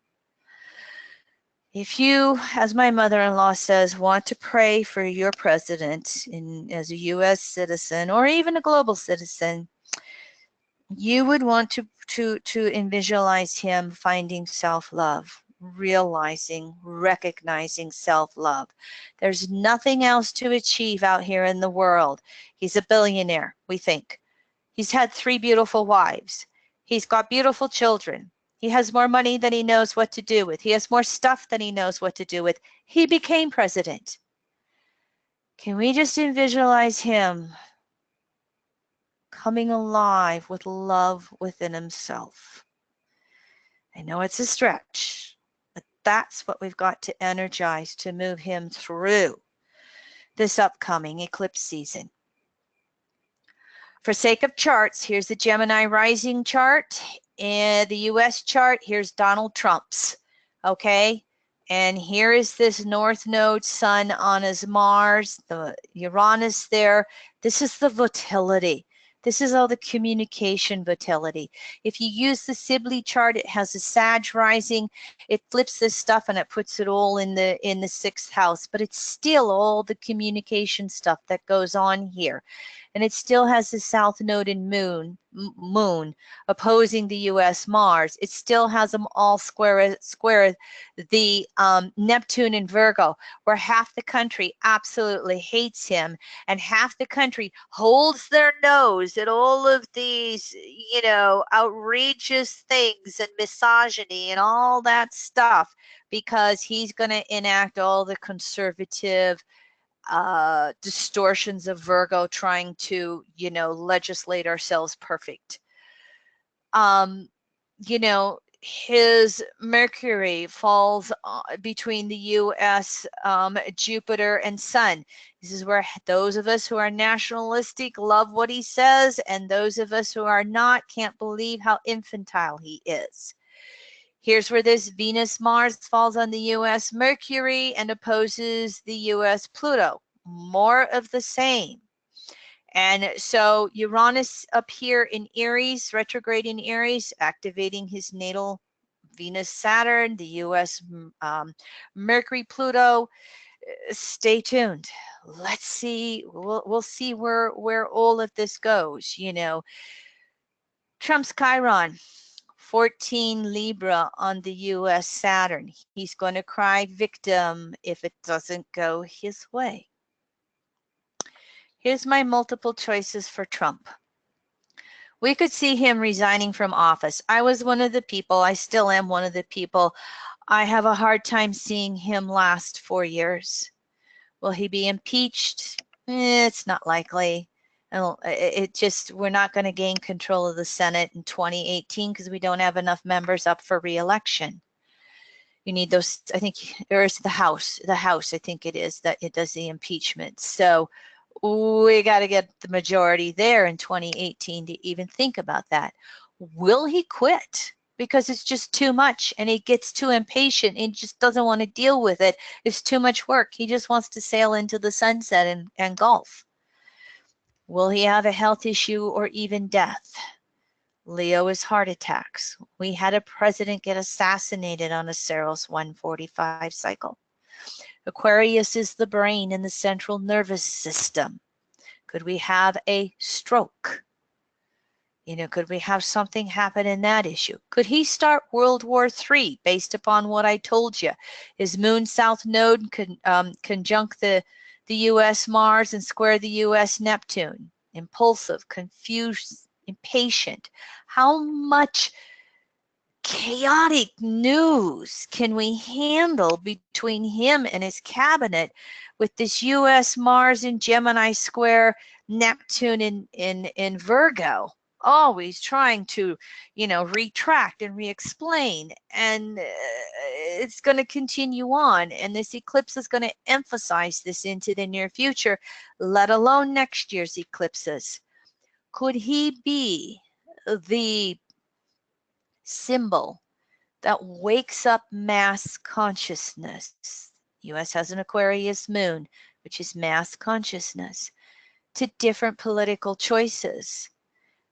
If you, as my mother-in-law says, want to pray for your president as a U.S. citizen or even a global citizen, you would want to visualize him finding self-love, realizing, recognizing self-love. There's nothing else to achieve out here in the world. He's a billionaire, we think. He's had 3 beautiful wives. He's got beautiful children. He has more money than he knows what to do with. He has more stuff than he knows what to do with. He became president. Can we just visualize him coming alive with love within himself? I know it's a stretch, but that's what we've got to energize to move him through this upcoming eclipse season. For sake of charts, here's the Gemini rising chart. And the US chart, here's Donald Trump's, okay? And here is this North Node Sun on his Mars, the Uranus there. This is the volatility. This is all the communication volatility. If you use the Sibley chart, it has a Sag rising. It flips this stuff and it puts it all in the 6th house, but it's still all the communication stuff that goes on here. And it still has the South Node and moon opposing the U.S. Mars. It still has them all square the Neptune and Virgo, where half the country absolutely hates him, and half the country holds their nose at all of these, you know, outrageous things and misogyny and all that stuff, because he's going to enact all the conservative distortions of Virgo, trying to, you know, legislate ourselves perfect. You know, his Mercury falls between the U.S., Jupiter, and Sun. This is where those of us who are nationalistic love what he says, and those of us who are not can't believe how infantile he is. Here's where this Venus-Mars falls on the U.S. Mercury and opposes the U.S. Pluto. More of the same. And so Uranus up here in Aries, retrograde in Aries, activating his natal Venus-Saturn, the U.S. Mercury-Pluto. Stay tuned. Let's see. We'll see where all of this goes. You know, Trump's Chiron. 14 Libra on the U.S. Saturn. He's going to cry victim if it doesn't go his way. Here's my multiple choices for Trump. We could see him resigning from office. I was one of the people, I still am one of the people, I have a hard time seeing him last 4 years. Will he be impeached? It's not likely. We're not going to gain control of the Senate in 2018 because we don't have enough members up for re-election. You need those, I think, or is the House, I think it is, that it does the impeachment. So we got to get the majority there in 2018 to even think about that. Will he quit? Because it's just too much and he gets too impatient and just doesn't want to deal with it. It's too much work. He just wants to sail into the sunset and golf. Will he have a health issue or even death? Leo is heart attacks. We had a president get assassinated on a Saros 145 cycle. Aquarius is the brain and the central nervous system. Could we have a stroke? Could we have something happen in that issue? Could he start World War III based upon what I told you? His moon south node conjunct the U.S. Mars and square the U.S. Neptune. Impulsive, confused, impatient. How much chaotic news can we handle between him and his cabinet with this U.S. Mars in Gemini square Neptune in Virgo? Always trying to, retract and re-explain, and it's going to continue on, and this eclipse is going to emphasize this into the near future, let alone next year's eclipses. Could he be the symbol that wakes up mass consciousness? U.S. has an Aquarius moon, which is mass consciousness, to different political choices.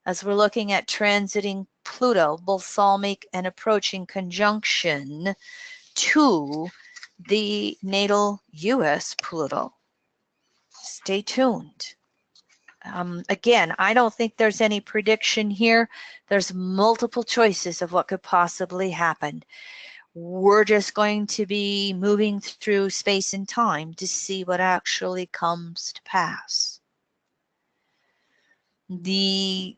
As we're looking at transiting Pluto, balsamic and approaching conjunction to the natal U.S. Pluto. Stay tuned. Again, I don't think there's any prediction here. There's multiple choices of what could possibly happen. We're just going to be moving through space and time to see what actually comes to pass. The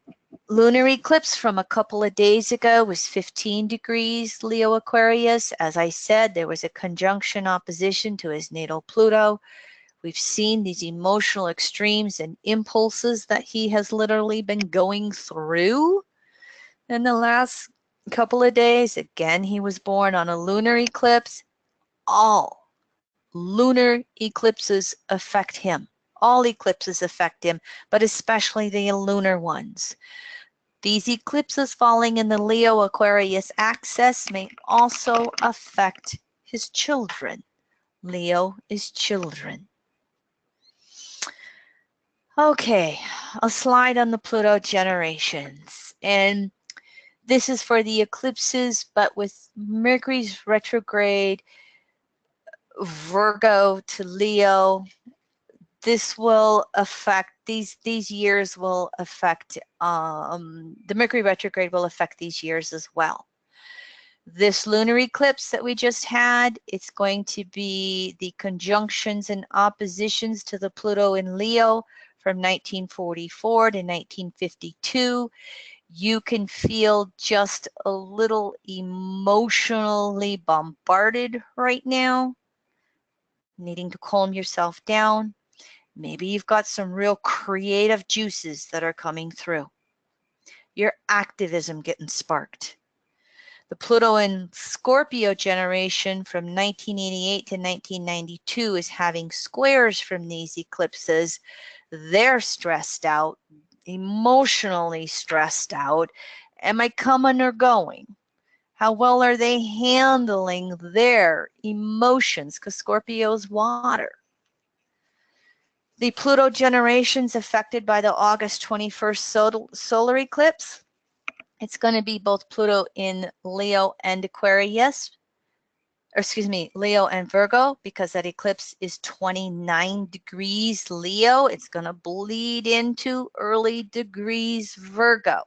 lunar eclipse from a couple of days ago was 15 degrees Leo Aquarius. As I said, there was a conjunction opposition to his natal Pluto. We've seen these emotional extremes and impulses that he has literally been going through in the last couple of days. Again, he was born on a lunar eclipse. All lunar eclipses affect him. All eclipses affect him, but especially the lunar ones. These eclipses falling in the Leo Aquarius axis may also affect his children. Leo is children. Okay, a slide on the Pluto generations. And this is for the eclipses, but with Mercury's retrograde, Virgo to Leo, this will affect, these years will affect, the Mercury retrograde will affect these years as well. This lunar eclipse that we just had, it's going to be the conjunctions and oppositions to the Pluto in Leo from 1944 to 1952. You can feel just a little emotionally bombarded right now, needing to calm yourself down. Maybe you've got some real creative juices that are coming through. Your activism getting sparked. The Pluto in Scorpio generation from 1988 to 1992 is having squares from these eclipses. They're stressed out, emotionally stressed out. Am I coming or going? How well are they handling their emotions? Because Scorpio is water. The Pluto generations affected by the August 21st solar eclipse. It's going to be both Pluto in Leo and Aquarius, or excuse me, Leo and Virgo, because that eclipse is 29 degrees Leo. It's going to bleed into early degrees Virgo.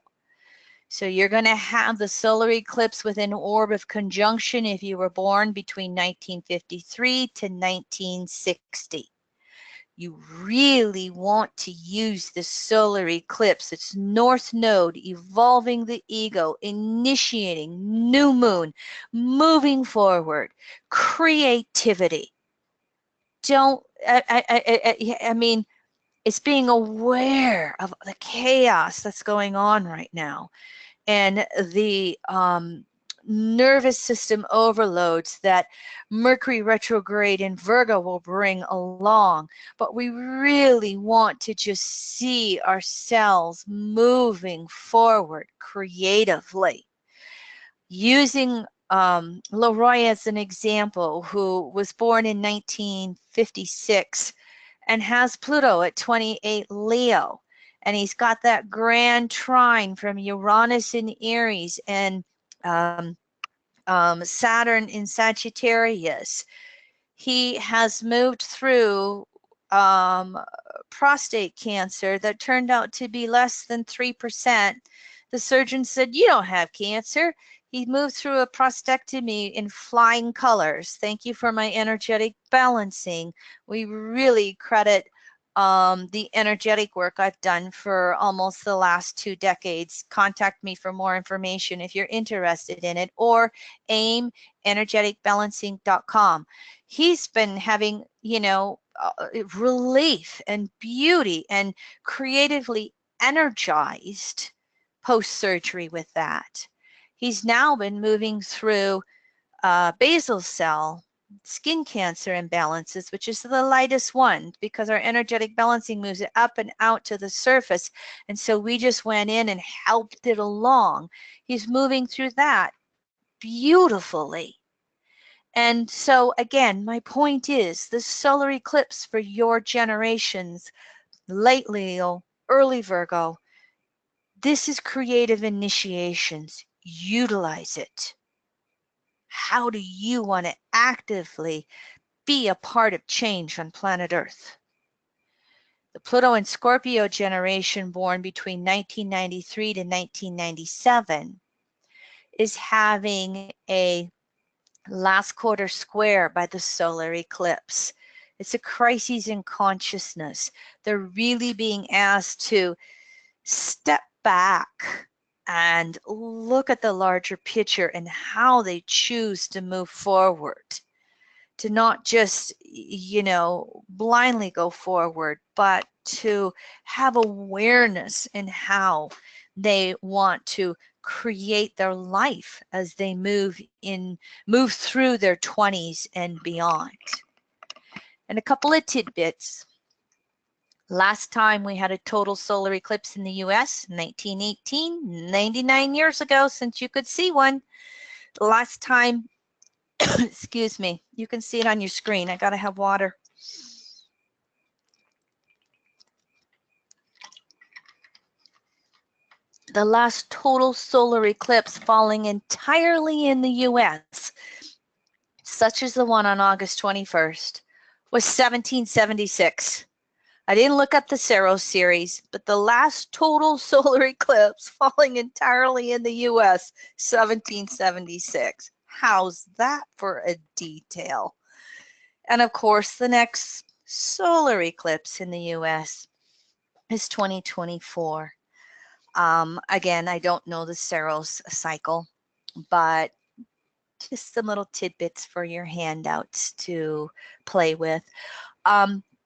So you're going to have the solar eclipse with an orb of conjunction if you were born between 1953 to 1960. You really want to use the solar eclipse. It's North Node, evolving the ego, initiating new moon, moving forward, creativity. I mean, it's being aware of the chaos that's going on right now and the nervous system overloads that Mercury retrograde in Virgo will bring along. But we really want to just see ourselves moving forward creatively. Using Leroy as an example, who was born in 1956 and has Pluto at 28 Leo. And he's got that grand trine from Uranus in Aries and Saturn in Sagittarius. He has moved through prostate cancer that turned out to be less than 3%. The surgeon said, "You don't have cancer." He moved through a prostatectomy in flying colors. Thank you for my energetic balancing. We really credit the energetic work I've done for almost the last 2 decades. Contact me for more information if you're interested in it, or aimenergeticbalancing.com. He's been having, relief and beauty and creatively energized post-surgery with that. He's now been moving through basal cell skin cancer imbalances, which is the lightest one because our energetic balancing moves it up and out to the surface. And so we just went in and helped it along. He's moving through that beautifully. And so again, my point is the solar eclipse for your generations, late Leo, early Virgo, this is creative initiations. Utilize it. How do you want to actively be a part of change on planet Earth? The Pluto and Scorpio generation born between 1993 to 1997 is having a last quarter square by the solar eclipse. It's a crisis in consciousness. They're really being asked to step back and look at the larger picture and how they choose to move forward. To not just, blindly go forward, but to have awareness in how they want to create their life as they move through their 20s and beyond. And a couple of tidbits. Last time we had a total solar eclipse in the US, 1918, 99 years ago since you could see one. The last time, excuse me, you can see it on your screen. I gotta have water. The last total solar eclipse falling entirely in the US, such as the one on August 21st, was 1776. I didn't look up the Saros series, but the last total solar eclipse falling entirely in the US, 1776. How's that for a detail? And of course, the next solar eclipse in the US is 2024. Again, I don't know the Saros cycle, but just some little tidbits for your handouts to play with.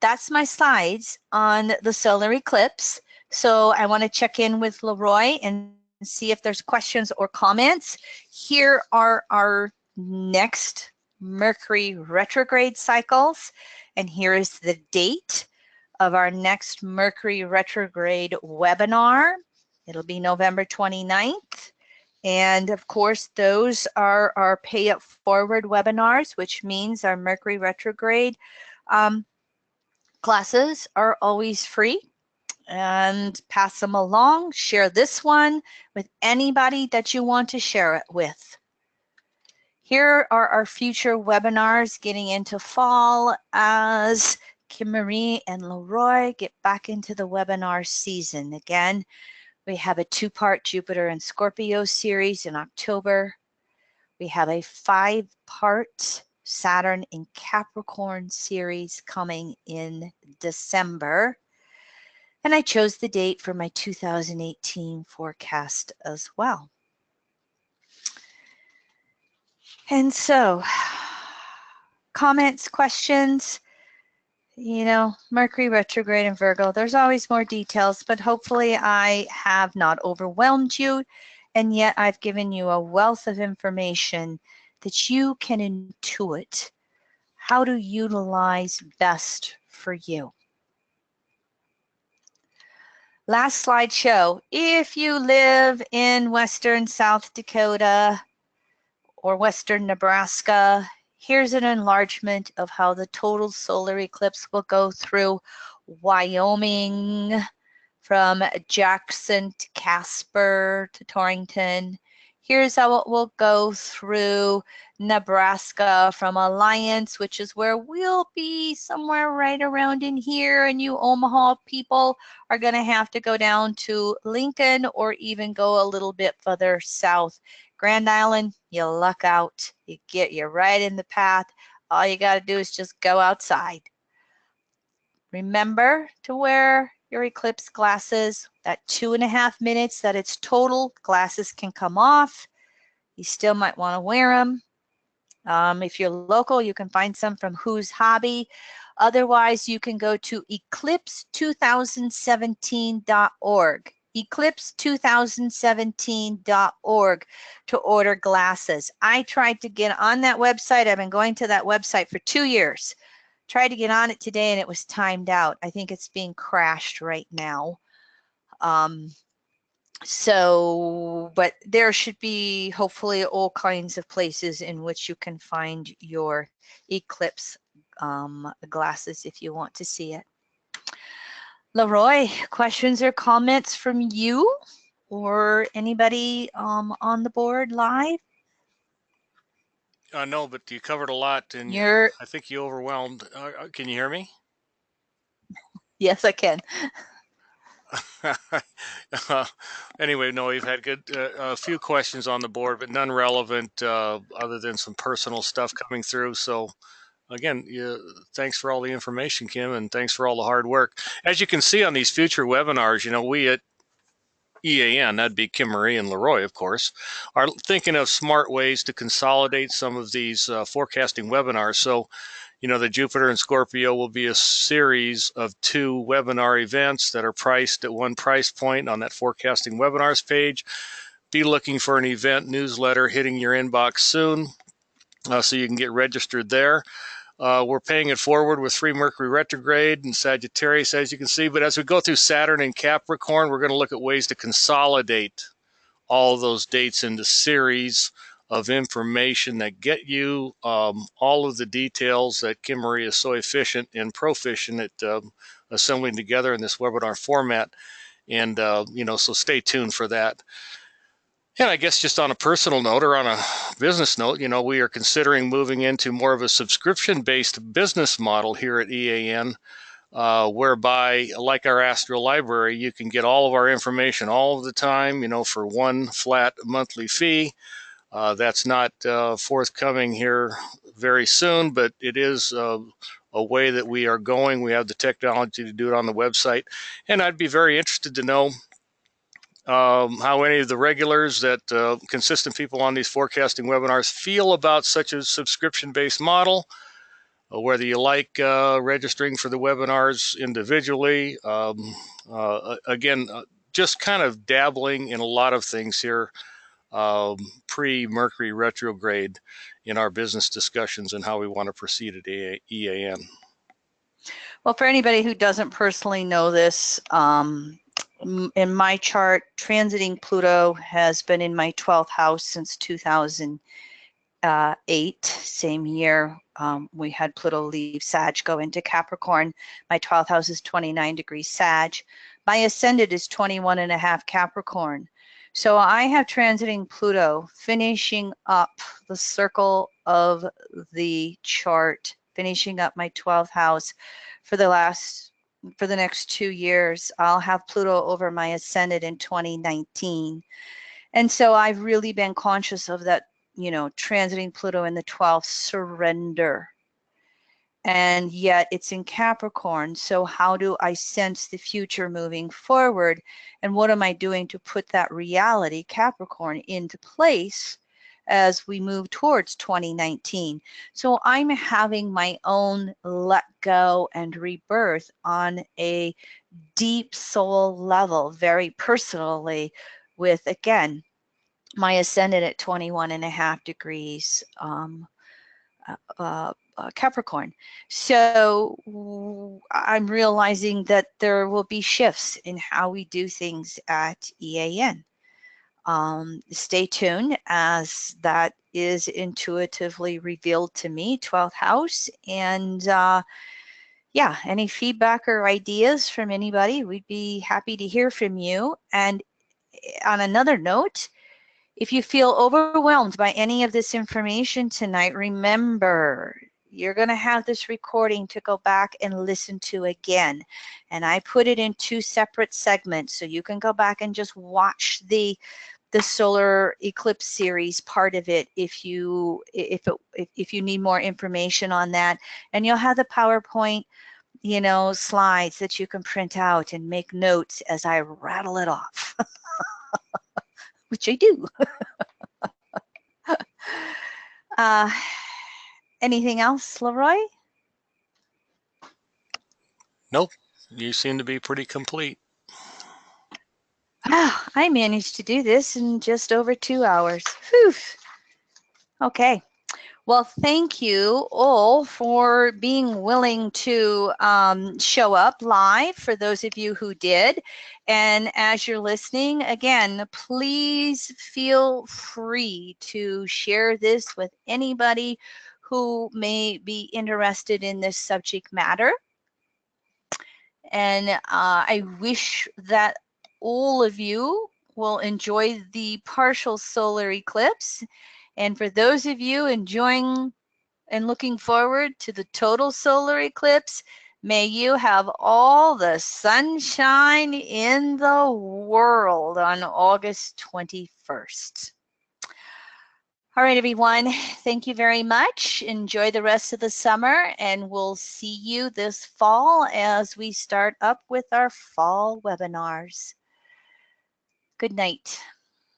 That's my slides on the solar eclipse. So I want to check in with Leroy and see if there's questions or comments. Here are our next Mercury retrograde cycles, and here is the date of our next Mercury retrograde webinar. It'll be November 29th. And of course, those are our pay it forward webinars, which means our Mercury retrograde classes are always free, and pass them along. Share this one with anybody that you want to share it with. Here are our future webinars getting into fall as Kim Marie and Leroy get back into the webinar season. Again, we have a 2-part Jupiter and Scorpio series in October. We have a 5-part Saturn in Capricorn series coming in December. And I chose the date for my 2018 forecast as well. And so, comments, questions, Mercury retrograde and Virgo, there's always more details, but hopefully I have not overwhelmed you, and yet I've given you a wealth of information that you can intuit how to utilize best for you. Last slideshow. If you live in Western South Dakota or Western Nebraska, here's an enlargement of how the total solar eclipse will go through Wyoming, from Jackson to Casper to Torrington. Here's how it will go through Nebraska from Alliance, which is where we'll be somewhere right around in here. And you Omaha people are going to have to go down to Lincoln or even go a little bit further south. Grand Island, you luck out. You're right in the path. All you got to do is just go outside. Remember to wear your eclipse glasses. That 2.5 minutes that it's total, glasses can come off. You still might want to wear them. If you're local, you can find some from Who's Hobby. Otherwise, you can go to eclipse2017.org. eclipse2017.org to order glasses. I tried to get on that website. I've been going to that website for 2 years. Tried to get on it today and it was timed out. I think it's being crashed right now. But there should be hopefully all kinds of places in which you can find your eclipse glasses if you want to see it. Leroy, questions or comments from you or anybody on the board live? No, but you covered a lot, and I think you overwhelmed. Can you hear me? Yes, I can. Anyway, no, we've had a few questions on the board, but none relevant other than some personal stuff coming through. So, again, thanks for all the information, Kim, and thanks for all the hard work. As you can see on these future webinars, we at EAN, that'd be Kim Marie and Leroy, of course, are thinking of smart ways to consolidate some of these forecasting webinars. So, the Jupiter and Scorpio will be a series of 2 webinar events that are priced at one price point on that forecasting webinars page. Be looking for an event newsletter hitting your inbox soon so you can get registered there. We're paying it forward with free Mercury Retrograde and Sagittarius, as you can see. But as we go through Saturn and Capricorn, we're going to look at ways to consolidate all of those dates into series of information that get you all of the details that Kim Marie is so efficient and proficient at assembling together in this webinar format. And, so stay tuned for that. And I guess just on a personal note or on a business note, we are considering moving into more of a subscription-based business model here at EAN, whereby, like our Astral Library, you can get all of our information all of the time, for one flat monthly fee. That's not forthcoming here very soon, but it is a way that we are going. We have the technology to do it on the website. And I'd be very interested to know how any of the regulars that consistent people on these forecasting webinars feel about such a subscription-based model, whether you like registering for the webinars individually. Again, just kind of dabbling in a lot of things here pre-Mercury retrograde in our business discussions and how we want to proceed at EAN. Well, for anybody who doesn't personally know this, in my chart, transiting Pluto has been in my 12th house since 2008. Same year we had Pluto leave Sag, go into Capricorn. My 12th house is 29 degrees Sag. My ascendant is 21.5 Capricorn. So I have transiting Pluto finishing up the circle of the chart, finishing up my 12th house for the next 2 years. I'll have Pluto over my ascendant in 2019. And so I've really been conscious of that, transiting Pluto in the 12th surrender. And yet it's in Capricorn. So how do I sense the future moving forward? And what am I doing to put that reality, Capricorn, into place as we move towards 2019? So I'm having my own let go and rebirth on a deep soul level, very personally, with, again, my ascendant at 21.5 degrees Capricorn. So I'm realizing that there will be shifts in how we do things at EAN. Stay tuned as that is intuitively revealed to me, 12th house. And yeah, any feedback or ideas from anybody, we'd be happy to hear from you. And on another note, if you feel overwhelmed by any of this information tonight, remember, you're going to have this recording to go back and listen to again. And I put it in 2 separate segments, so you can go back and just watch the solar eclipse series part of it if you need more information on that. And you'll have the PowerPoint, you know, slides that you can print out and make notes as I rattle it off, which I do. Anything else, Leroy? Nope. You seem to be pretty complete. Wow, I managed to do this in just over 2 hours. Whew. Okay. Well, thank you all for being willing to show up live, for those of you who did. And as you're listening, again, please feel free to share this with anybody who may be interested in this subject matter. And I wish that all of you will enjoy the partial solar eclipse. And for those of you enjoying and looking forward to the total solar eclipse, may you have all the sunshine in the world on August 21st. All right, everyone, thank you very much. Enjoy the rest of the summer, and we'll see you this fall as we start up with our fall webinars. Good night.